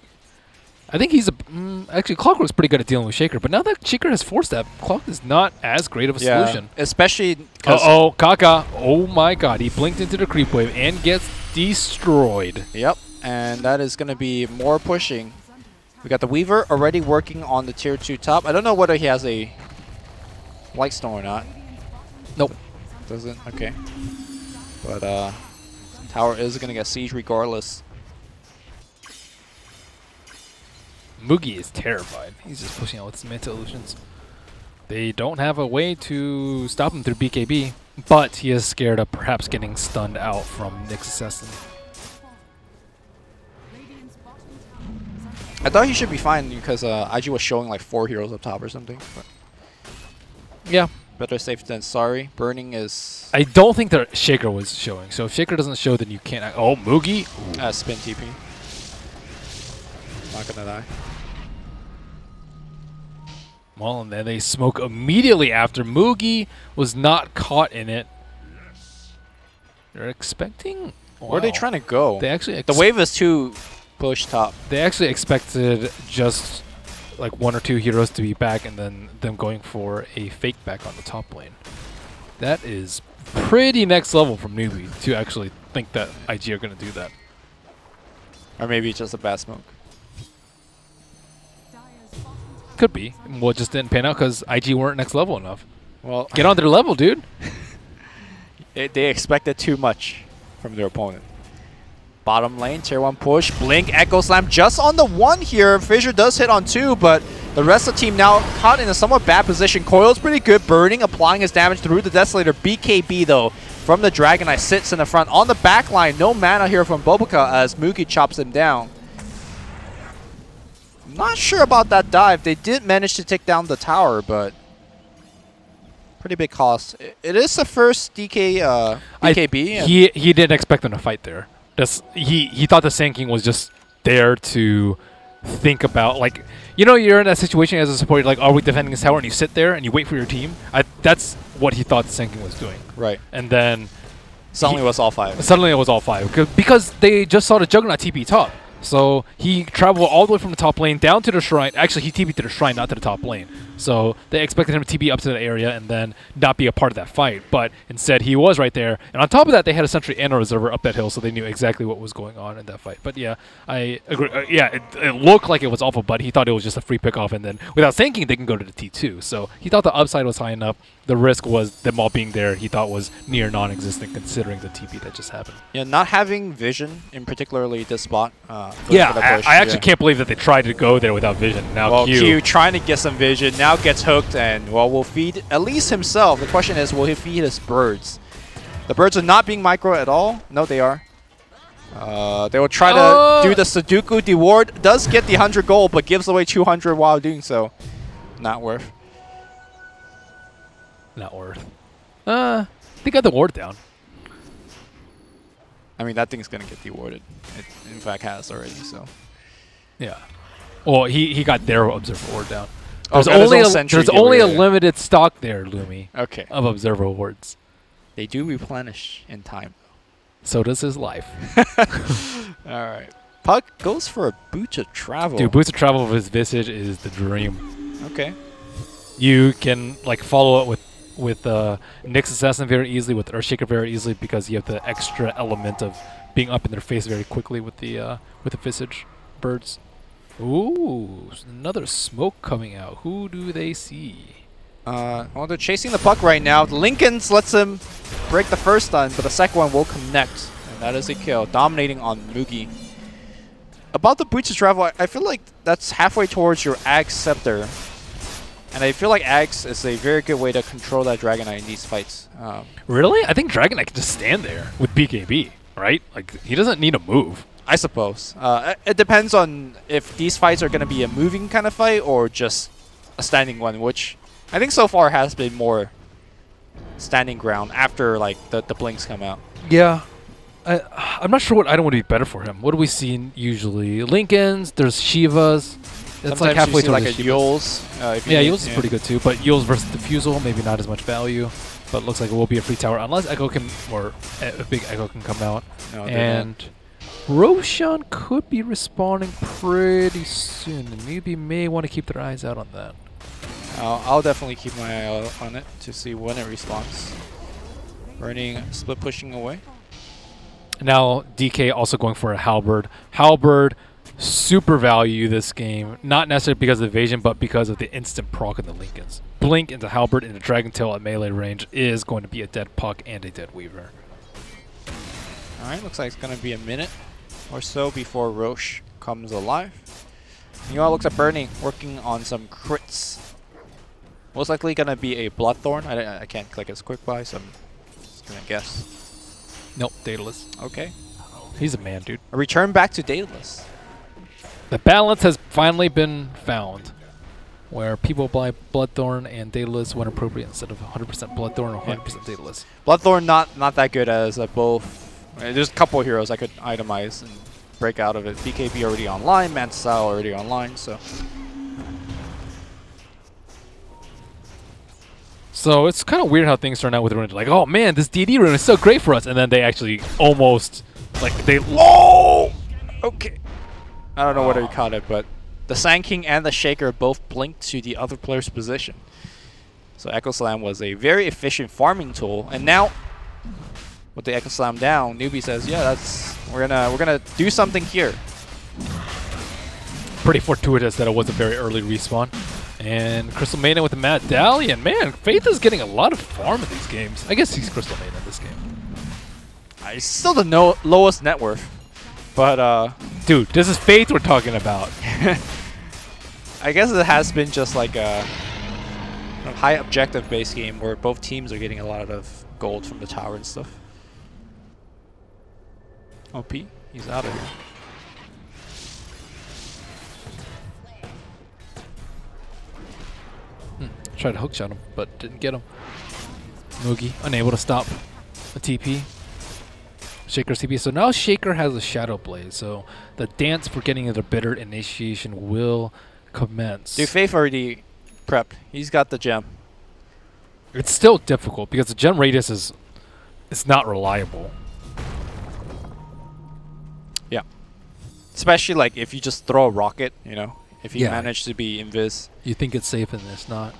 I think he's a... actually, Clockwork's pretty good at dealing with Shaker, but now that Shaker has 4-step, Clock is not as great of a solution. Especially because... Uh-oh, Kaka. Oh my god, he blinked into the creep wave and gets destroyed. Yep, and that is going to be more pushing. We got the Weaver already working on the tier 2 top. I don't know whether he has a Lightstone or not. Nope. Doesn't? Okay. But tower is going to get siege regardless. Mugi is terrified. He's just pushing out with his Manta Illusions. They don't have a way to stop him through BKB, but he is scared of perhaps getting stunned out from Nyx Assassin. I thought he should be fine because IG was showing like 4 heroes up top or something. But yeah. Better safe than sorry. Burning is... I don't think that Shaker was showing, so if Shaker doesn't show, then you can't... Oh, Mugi? Spin TP. Not gonna die. Well, and then they smoke immediately after. Mugi was not caught in it. They're expecting... Wow. Where are they trying to go? They actually the wave is too push top. They actually expected just like 1 or 2 heroes to be back and then them going for a fake back on the top lane. That is pretty next level from Newbee to actually think that IG are going to do that. Or maybe it's just a bad smoke. Could be. Well, it just didn't pan out because IG weren't next level enough. Well, get on their level, dude. They expected too much from their opponent. Bottom lane, tier 1 push, Blink, Echo Slam just on the 1 here. Fissure does hit on 2, but the rest of the team now caught in a somewhat bad position. Coil's pretty good, Burning, applying his damage through the Desolator. BKB, though, from the Dragon Knight sits in the front. On the back line, no mana here from Boboka as Mugi chops him down. Not sure about that dive. They did manage to take down the tower, but pretty big cost. It is the first BKB. He didn't expect them to fight there. He thought the Sand King was just there to think about, like, you know, you're in that situation as a supporter, like, are we defending this tower? And you sit there and you wait for your team. That's what he thought the Sand King was doing. Right. And then suddenly it was all 5. Suddenly it was all 5 because they just saw the Juggernaut TP top. So he traveled all the way from the top lane down to the shrine. Actually, he TP'd to the shrine, not to the top lane. So they expected him to TP up to the area and then not be a part of that fight. But instead, he was right there. And on top of that, they had a sentry and a reserver up that hill, so they knew exactly what was going on in that fight. But yeah, I agree. Yeah, it looked like it was awful, but he thought it was just a free pickoff. And then without thinking, they can go to the T2. So he thought the upside was high enough. The risk was them all being there. He thought was near non-existent considering the TP that just happened. Yeah, not having vision in particularly this spot. Yeah, I actually can't believe that they tried to go there without vision. Now well, Q trying to get some vision, now gets hooked and, well, will feed at least himself. The question is, will he feed his birds? The birds are not being micro at all. No, they are. They will try to do the Sudoku. The ward does get the 100 gold, but gives away 200 while doing so. Not worth. Not worth. They got the ward down. I mean, that thing's going to get dewarded. It, in fact, has already, so. Yeah. Well, he got their Observer ward down. There's only a limited stock there, Lumi. Okay. Of Observer wards. They do replenish in time. So does his life. All right. Puck goes for a Boots of Travel. Dude, Boots of Travel with his Visage is the dream. Okay. You can like follow it with with Nyx Assassin very easily, with Earthshaker very easily, because you have the extra element of being up in their face very quickly with the Visage birds. Ooh, another smoke coming out. Who do they see? Well, they're chasing the puck right now. Lincoln's lets him break the first stun, but the second one will connect. And that is a kill, dominating on Moogie. About the Breach of Travel, I feel like that's halfway towards your Axe Scepter. And I feel like Axe is a very good way to control that Dragonite in these fights. Really? I think Dragonite can just stand there with BKB, right? Like, he doesn't need to move. I suppose. It depends on if these fights are going to be a moving kind of fight or just a standing one, which I think so far has been more standing ground after like the blinks come out. Yeah. I'm not sure what item would be better for him. What do we see usually? Lincolns, there's Shivas. It's like halfway to like a Yules. Yeah, Yules is pretty good too, but Yules versus Diffusal, maybe not as much value. But it looks like it will be a free tower unless Echo can, or a big Echo can come out. No, and Roshan could be respawning pretty soon. And Newbee may want to keep their eyes out on that. I'll definitely keep my eye out on it to see when it respawns. Burning, split pushing away. Now DK also going for a Halberd. Halberd, super value this game. Not necessarily because of evasion, but because of the instant proc in the Lincolns. Blink into Halberd into Dragon Tail at melee range is going to be a dead Puck and a dead Weaver. Alright, looks like it's going to be a minute or so before Roche comes alive. Meanwhile, looks like Burning working on some crits. Most likely going to be a Bloodthorn. I can't click his quick buy, so I'm just going to guess. Nope, Daedalus. Okay. He's a man, dude. A return back to Daedalus. The balance has finally been found, where people apply Bloodthorn and Daedalus when appropriate instead of 100% Bloodthorn or 100% Daedalus. Bloodthorn not that good as both. There's a couple of heroes I could itemize and break out of it. BKB already online, Mansal already online, so. So it's kind of weird how things turn out with Rune. Like, oh man, this DD rune is so great for us, and then they actually almost, like, they. Oh! Okay. I don't know whether you caught it, but the Sand King and the Shaker both blinked to the other player's position. So Echo Slam was a very efficient farming tool, and now with the Echo Slam down, Newbee says, "Yeah, we're gonna do something here." Pretty fortuitous that it was a very early respawn. And Crystal Maiden with the Medallion. Man, Faith is getting a lot of farm in these games. I guess he's Crystal Maiden in this game. He's still the lowest net worth, but dude, this is Faith we're talking about. I guess it has been just like a high objective based game where both teams are getting a lot of gold from the tower and stuff. OP, he's out of here. Tried to hookshot him, but didn't get him. Moogie unable to stop a TP. Shaker's TP. So now Shaker has a Shadow Blade. So the dance for getting the bitter initiation will commence. Dude, Faith already prepped. He's got the gem. It's still difficult because the gem radius is not reliable. Yeah. Especially like if you just throw a rocket, you know, if you Yeah. manage to be invis. You think it's safe and it's not.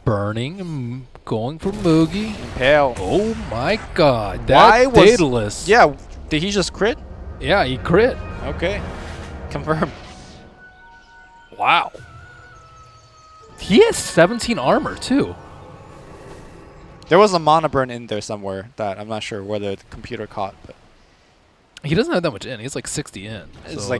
Burning, going for Moogie. Impale. Oh my god, Why that was- Daedalus. Yeah, did he just crit? Yeah, he crit. Okay. Confirm. Wow. He has 17 armor too. There was a mana burn in there somewhere that I'm not sure whether the computer caught, but He doesn't have that much in. He's like 60 in. it's so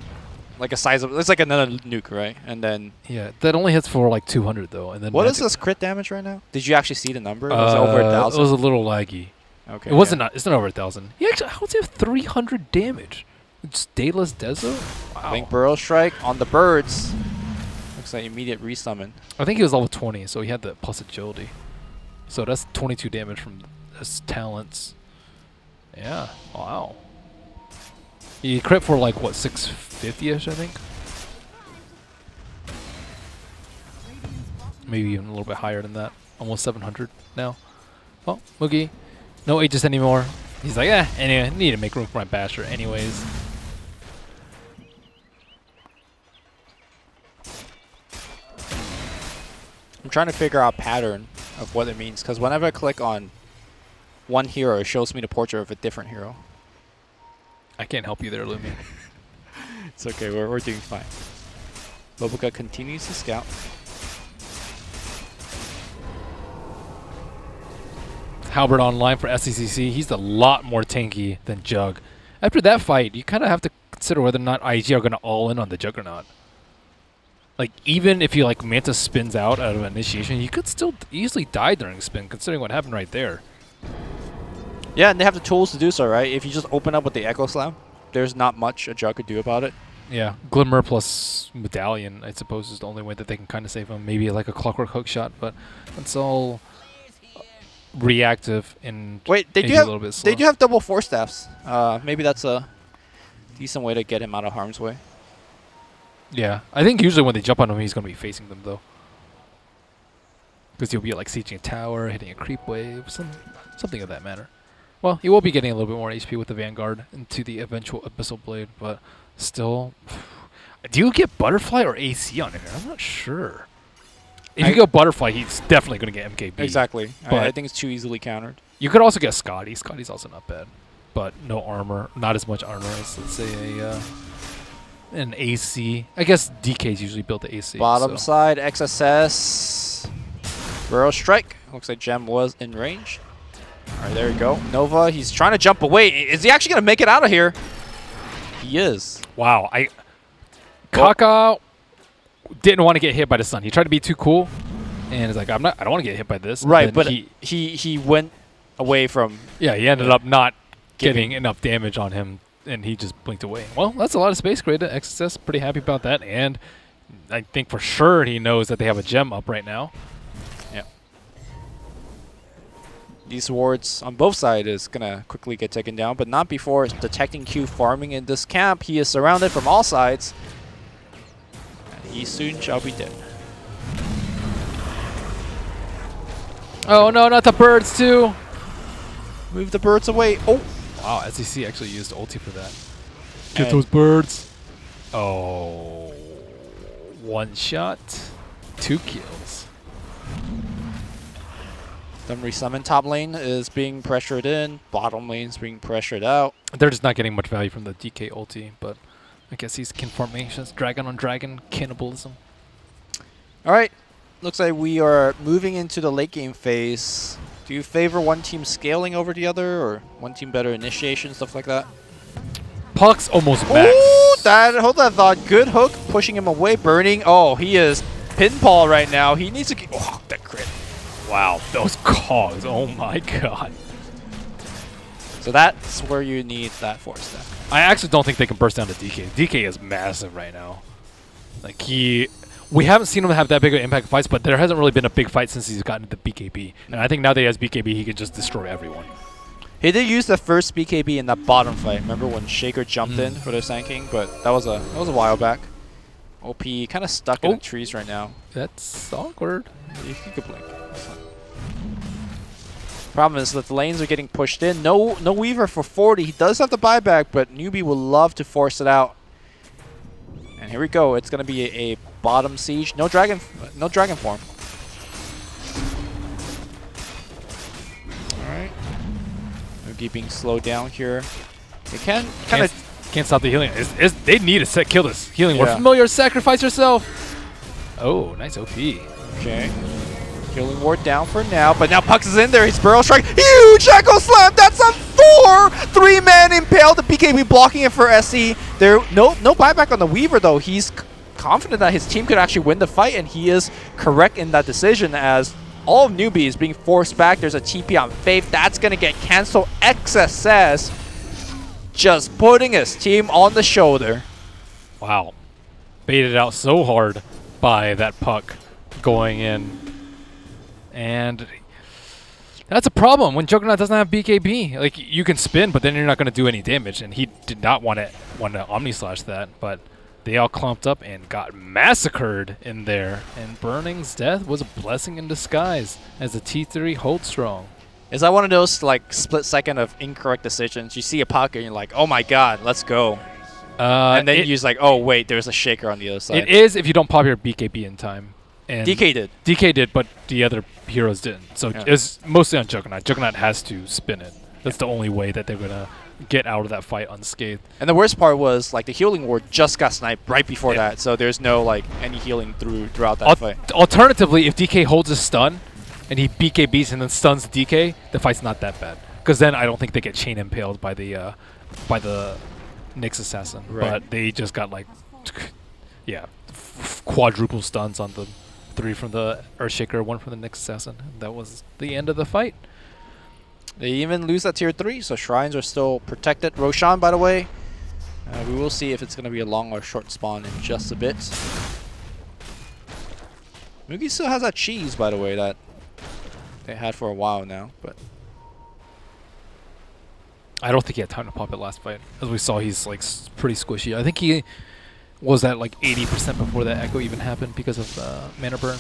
like a size of, it's like another nuke, right? And then yeah, that only hits for like 200 though. And then what is this crit damage right now? Did you actually see the number? Was it over 1,000? It was a little laggy. Okay. It wasn't. It's not over 1,000. He actually, how does he have 300 damage? It's Daedalus Dezo. Wow. Link Burrow Strike on the birds. Looks like immediate resummon. I think he was level 20, so he had the plus agility. So that's 22 damage from his talents. Yeah. Wow. He crit for like what, 650-ish, I think. Maybe even a little bit higher than that. Almost 700 now. Oh, Moogie. No Aegis anymore. He's like, anyway, need to make room for my Basher anyways. I'm trying to figure out pattern. of what it means. Because whenever I click on one hero, it shows me the portrait of a different hero. I can't help you there, Lumi. It's okay, we're doing fine. Loboka continues to scout. Halberd online for SCCC. He's a lot more tanky than Jug. After that fight, you kind of have to consider whether or not IG are going to all in on the Juggernaut. Like, even if you, like, Manta spins out of initiation, you could still easily die during spin, considering what happened right there. Yeah, and they have the tools to do so, right? If you just open up with the Echo Slam, there's not much a Jug could do about it. Yeah, Glimmer plus Medallion, I suppose, is the only way that they can kind of save him. Maybe like a Clockwork Hook shot, but it's all reactive and wait, they maybe do have a little bit slow. they do have double Force Staffs. Maybe that's a decent way to get him out of harm's way. Yeah, I think usually when they jump on him, he's going to be facing them, though. Because he'll be like sieging a tower, hitting a creep wave, something of that manner. Well, he will be getting a little bit more HP with the Vanguard into the eventual Abyssal Blade, but still... Do you get Butterfly or AC on him here? I'm not sure. If you go Butterfly, he's definitely going to get MKB. Exactly. But I think it's too easily countered. You could also get Scotty. Scotty's also not bad. But no armor. Not as much armor as, let's say, an AC. I guess DK's usually built the AC. Bottom so. side, XSS. Burrow Strike. Looks like Gem was in range. All right, there you go. Nova, he's trying to jump away. Is he actually going to make it out of here? He is. Wow. Kaka didn't want to get hit by the sun. He tried to be too cool. And it's like, I don't want to get hit by this. Right, but he went away from... Yeah, he ended up not getting enough damage on him. And he just blinked away. Well, that's a lot of space created. XSS pretty happy about that, and I think for sure he knows that they have a gem up right now. Yeah. These wards on both sides is gonna quickly get taken down, but not before detecting Q farming in this camp. He is surrounded from all sides, and he soon shall be dead. Oh no, not the birds too! Move the birds away. Oh. Wow, SEC actually used ulti for that. Get Get those birds. Oh. One shot. 2 kills. Then resummon top lane is being pressured in. Bottom lane is being pressured out. They're just not getting much value from the DK ulti, but I guess these kin formations, dragon on dragon, cannibalism. All right. Looks like we are moving into the late game phase. Do you favor one team scaling over the other, or one team better initiation, stuff like that? Puck's almost max. Ooh, hold that thought. Good hook, pushing him away, burning. Oh, he is pinball right now. He needs to get... Oh, that crit. Wow, those cogs. Oh my god. So that's where you need that force staff. I actually don't think they can burst down to DK. DK is massive right now. Like, we haven't seen him have that big of impact fights, but there hasn't really been a big fight since he's gotten to BKB. And I think now that he has BKB, he can just destroy everyone. He did use the first BKB in that bottom fight. Remember when Shaker jumped in for the Sand King? But that was a while back. OP kind of stuck in the trees right now. That's awkward. You could blink. Problem is that the lanes are getting pushed in. No Weaver for 40. He does have the buyback, but Newbee will love to force it out. And here we go. It's going to be a bottom siege. No dragon form. All right. Newbee being slowed down here. They can kind of can't stop the healing. They need to kill this healing. Yeah. We're familiar. Sacrifice yourself. Oh, nice OP. Okay. Healing ward down for now, but now Pucks is in there. He's Burrow Strike. Huge Echo Slam. That's a 4. 3-man impale. The BKB blocking it for SC. There, no buyback on the Weaver though. He's confident that his team could actually win the fight, and he is correct in that decision as all of Newbee is being forced back. There's a TP on Faith. That's going to get canceled. XSS just putting his team on the shoulder. Wow. Baited out so hard by that Puck going in. And that's a problem when Juggernaut doesn't have BKB. Like, you can spin, but then you're not going to do any damage. And he did not want to Omni-Slash that, but they all clumped up and got massacred in there. And Burning's death was a blessing in disguise as the T3 holds strong. Is that one of those, like, split second of incorrect decisions? You see a Puck and you're like, oh my god, let's go. And then you're just like, oh wait, there's a Shaker on the other side. It is if you don't pop your BKB in time. And DK did. DK did, but the other heroes didn't. So Yeah. it's mostly on Juggernaut. Juggernaut has to spin it. That's the only way that they're going to get out of that fight unscathed. And the worst part was, like, the healing ward just got sniped right before Yeah. that, so there's no, like, any healing throughout that fight. Alternatively, if DK holds his stun and he BKBs and then stuns DK, the fight's not that bad. Because then I don't think they get chain impaled by the Nyx assassin. Right. But they just got like, yeah, quadruple stuns on the 3 from the Earthshaker, 1 from the Nyx assassin. That was the end of the fight. They even lose that tier 3, so shrines are still protected. Roshan, by the way, we will see if it's going to be a long or short spawn in just a bit. Mugi still has that cheese, by the way, that they had for a while now, but I don't think he had time to pop it last fight. As we saw, he's like pretty squishy. I think he was at like 80% before that echo even happened because of mana burn.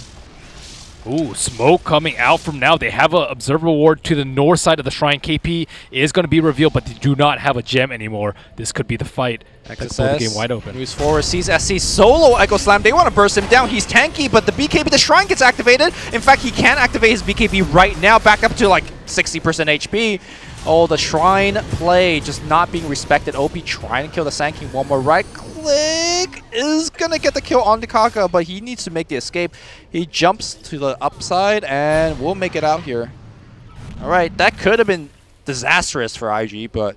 Ooh, smoke coming out from now. They have an observer ward to the north side of the shrine. KP is going to be revealed, but they do not have a gem anymore. This could be the fight that could pull the game wide open. Moves forward, sees SC solo Echo Slam. They want to burst him down. He's tanky, but the BKB, the shrine gets activated. In fact, he can activate his BKB right now, back up to like 60% HP. Oh, the shrine play just not being respected. OP trying to kill the Sand King. One more right click is going to get the kill on Kaka, but he needs to make the escape. He jumps to the upside and will make it out here. All right, that could have been disastrous for IG, but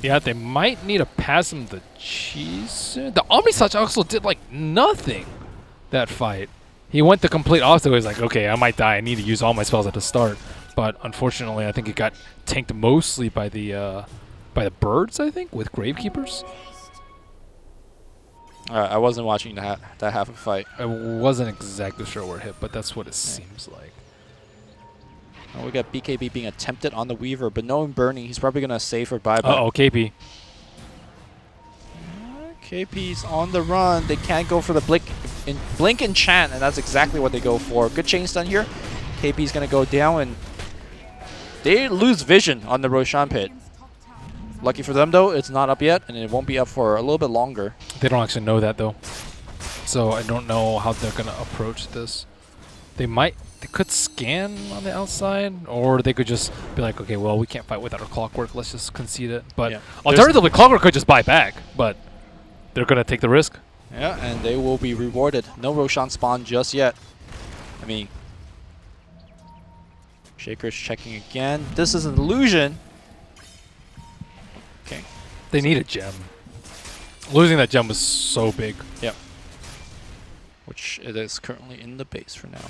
yeah, they might need to pass him the cheese soon. The Omnisage also did like nothing that fight. He went the complete opposite. He's like, okay, I might die. I need to use all my spells at the start. But unfortunately, I think it got tanked mostly by the birds, I think, with Gravekeepers. I wasn't watching that half of the fight. I wasn't exactly sure where it hit, but that's what it seems like. Oh, we got BKB being attempted on the Weaver, but no one burning. He's probably going to save for buyback. Uh-oh, KP. KP's on the run. They can't go for the blink enchant, and that's exactly what they go for. Good chain stun here. KP's going to go down, and they lose vision on the Roshan pit. Lucky for them, though, it's not up yet, and it won't be up for a little bit longer. They don't actually know that, though. So I don't know how they're going to approach this. They could scan on the outside, or they could just be like, okay, well, we can't fight without our Clockwork. Let's just concede it. But yeah. Alternatively, Clockwork could just buy back, but they're going to take the risk. Yeah, and they will be rewarded. No Roshan spawn just yet. I mean, Shaker's checking again. This is an illusion. Okay. They need a gem. Losing that gem was so big. Yep. Which it is currently in the base for now.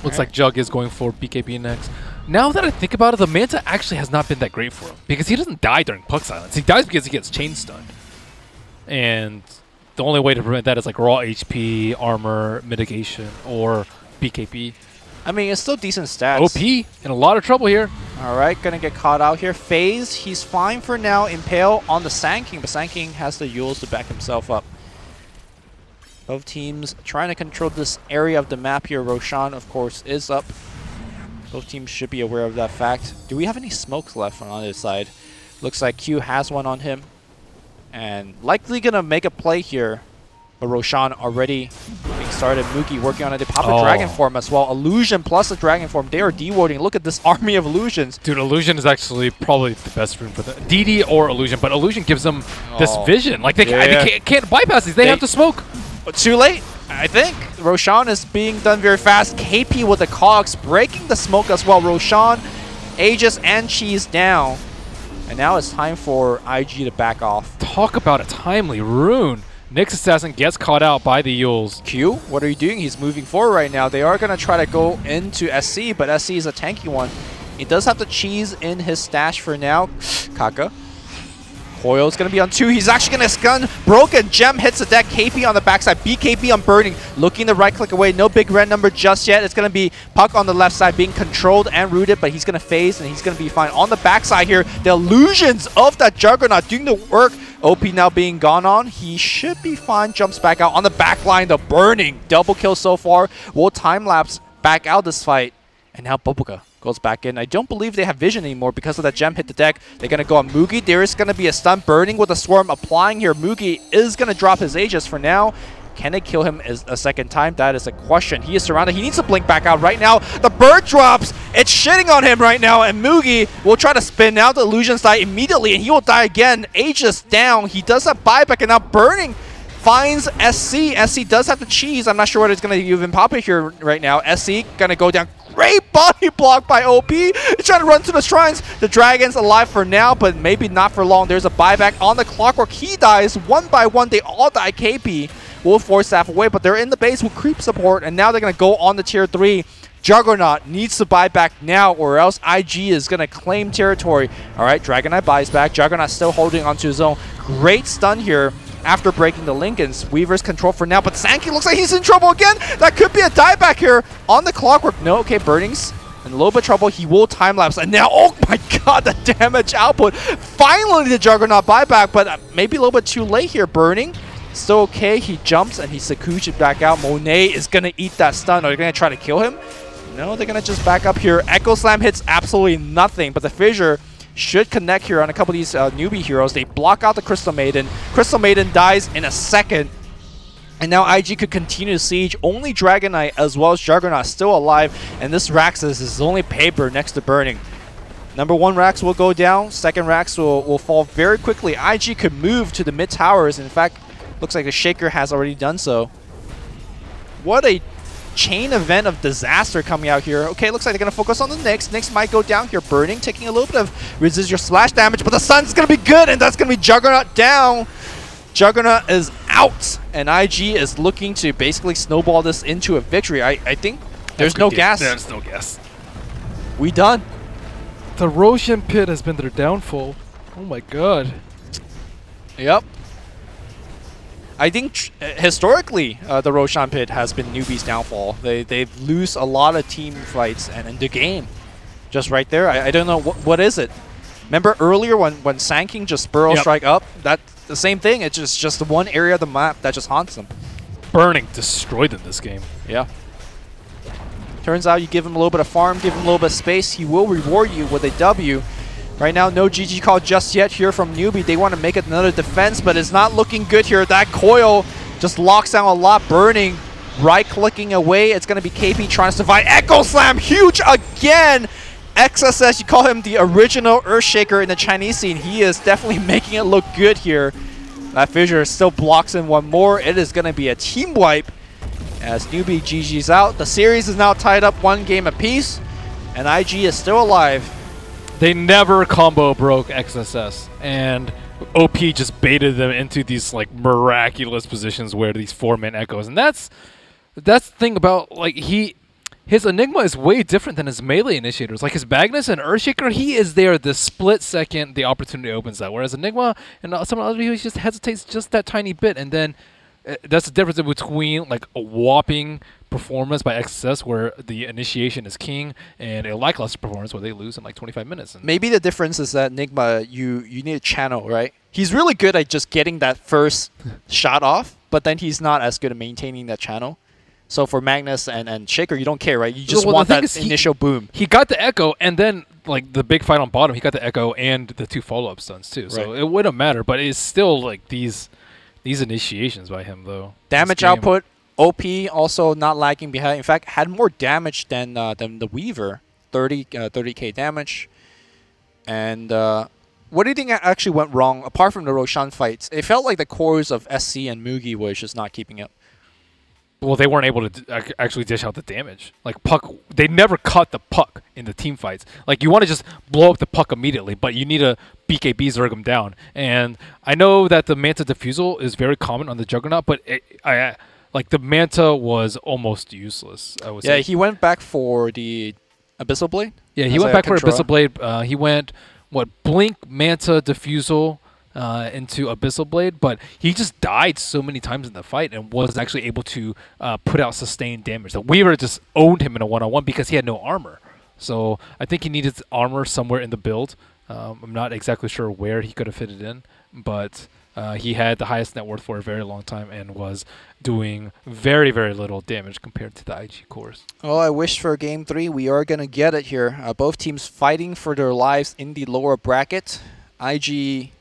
Looks like Jug is going for BKB next. Now that I think about it, the Manta actually has not been that great for him. Because he doesn't die during Puck Silence. He dies because he gets chain stunned. And the only way to prevent that is like raw HP, armor, mitigation, or BKB. I mean, it's still decent stats. OP in a lot of trouble here. All right, gonna get caught out here. FaZe, he's fine for now. Impale on the Sand King, but Sand King has the Yules to back himself up. Both teams trying to control this area of the map here. Roshan, of course, is up. Both teams should be aware of that fact. Do we have any smokes left on this side? Looks like Q has one on him. And likely gonna make a play here. But Roshan already being started. Mookie working on it. They pop a Dragon Form as well. Illusion plus a Dragon Form. They are dewarding. Look at this army of Illusions. Dude, Illusion is actually probably the best room for them. DD or Illusion, but Illusion gives them this vision. Like they can't bypass these. They have to smoke. Too late, I think. Roshan is being done very fast. KP with the cogs, breaking the smoke as well. Roshan, Aegis, and Cheese down. And now it's time for IG to back off. Talk about a timely rune. Nyx Assassin gets caught out by the Yules. Q, what are you doing? He's moving forward right now. They are going to try to go into SC, but SC is a tanky one. He does have the cheese in his stash for now. Kaka. Coil's going to be on 2. He's actually going to stun. Broken Gem hits the deck. KP on the backside. BKB on Burning. Looking to right click away. No big red number just yet. It's going to be Puck on the left side being controlled and rooted, but he's going to phase and he's going to be fine. On the backside here, the illusions of that Juggernaut doing the work. OP now being gone on. He should be fine. Jumps back out on the back line. The Burning. Double kill so far. We'll time lapse back out this fight. And now Bobuka Goes back in. I don't believe they have vision anymore because of that gem hit the deck. They're going to go on Mugi. There is going to be a stun burning with a swarm applying here. Mugi is going to drop his Aegis for now. Can they kill him a second time? That is a question. He is surrounded. He needs to blink back out right now. The bird drops. It's shitting on him right now. And Mugi will try to spin out the illusions die immediately. And he will die again. Aegis down. He does have buyback. And now burning finds SC. SC does have the cheese. I'm not sure what it's going to even pop it here right now. SC going to go down. Great body block by OP. He's trying to run to the shrines. The dragon's alive for now, but maybe not for long. There's a buyback on the clockwork. He dies one by one. They all die. KP will force staff away, but they're in the base with creep support, and now they're going to go on the tier 3. Juggernaut needs to buy back now, or else IG is going to claim territory. All right, Dragon Knight buys back. Juggernaut still holding onto his own. Great stun here after breaking the Lincolns. Weaver's control for now, but Sankey looks like he's in trouble again. That could be a dieback here on the clockwork. No, okay, Burning's in a little bit of trouble. He will time-lapse, and now, oh my god, the damage output. Finally, the Juggernaut buyback, but maybe a little bit too late here. Burning still okay. He jumps, and he Sakuchi back out. Monet is going to eat that stun. Are they going to try to kill him? No, they're going to just back up here. Echo Slam hits absolutely nothing, but the Fissure should connect here on a couple of these newbie heroes. They block out the Crystal Maiden. Crystal Maiden dies in a second. And now IG could continue to siege. Only Dragon Knight as well as Juggernaut still alive. And this Raxus is only paper next to Burning. Number 1 Rax will go down. Second Rax will fall very quickly. IG could move to the mid towers. In fact, looks like the Shaker has already done so. What a chain event of disaster coming out here. Okay, looks like they're going to focus on the Nyx. Nyx might go down here. Burning, taking a little bit of residual splash damage, but the Sun's going to be good, and that's going to be Juggernaut down. Juggernaut is out, and IG is looking to basically snowball this into a victory. I think there's no gas. There's no gas. We done. The Roshan Pit has been their downfall. Oh my god. Yep. I think historically, the Roshan Pit has been Newbee's downfall. They lose a lot of team fights and the game. Just right there. I don't know, what is it? Remember earlier when Sanking just burrow strike up? That's the same thing. It's just the one area of the map that just haunts them. Burning destroyed them this game. Yeah. Turns out you give him a little bit of farm, give him a little bit of space, he will reward you with a W. Right now, no GG call just yet here from Newbee. They want to make it another defense, but it's not looking good here. That coil just locks down a lot. Burning, right-clicking away. It's going to be KP trying to survive. Echo Slam, huge again! XSS, you call him the original Earthshaker in the Chinese scene. He is definitely making it look good here. That Fissure still blocks in one more. It is going to be a team wipe as Newbee GG's out. The series is now tied up 1 game apiece, and IG is still alive. They never combo broke XSS, and OP just baited them into these like miraculous positions where these 4-man echoes, and that's the thing about like his Enigma is way different than his melee initiators. Like his Magnus and Earthshaker, he is there the split second the opportunity opens that, whereas Enigma and some other heroes just hesitates just that tiny bit, and then that's the difference between like a whopping performance by XSS where the initiation is king and a lackluster performance where they lose in like 25 minutes. And maybe the difference is that Enigma, you need a channel, right? He's really good at just getting that first shot off, but then he's not as good at maintaining that channel. So for Magnus and Shaker, you don't care, right? You just want that initial boom. He got the echo, and then like the big fight on bottom, he got the echo and the 2 follow-up stuns too. So it wouldn't matter, but it's still like these initiations by him though. Damage output, OP also not lagging behind. In fact, had more damage than the Weaver, 30k damage. And what do you think actually went wrong apart from the Roshan fights? It felt like the cores of SC and Mugi was just not keeping up. Well, they weren't able to actually dish out the damage. Like puck, they never cut the puck in the team fights. Like you want to just blow up the puck immediately, but you need to BKB Zerg him down. And I know that the Manta Diffusal is very common on the Juggernaut, but like the Manta was almost useless, I would say. Yeah, he went back for the Abyssal Blade? Yeah, he went back for Abyssal Blade. He went, Blink, Manta, Diffusal into Abyssal Blade, but he just died so many times in the fight and wasn't actually able to put out sustained damage. The Weaver just owned him in a one-on-one because he had no armor. So I think he needed armor somewhere in the build. I'm not exactly sure where he could have fit it in, but He had the highest net worth for a very long time and was doing very, very little damage compared to the IG cores. Well, I wish for Game 3 we are going to get it here. Both teams fighting for their lives in the lower bracket. IG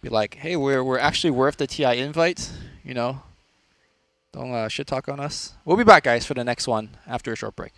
be like, hey, we're actually worth the TI invite. You know, don't shit talk on us. We'll be back, guys, for the next one after a short break.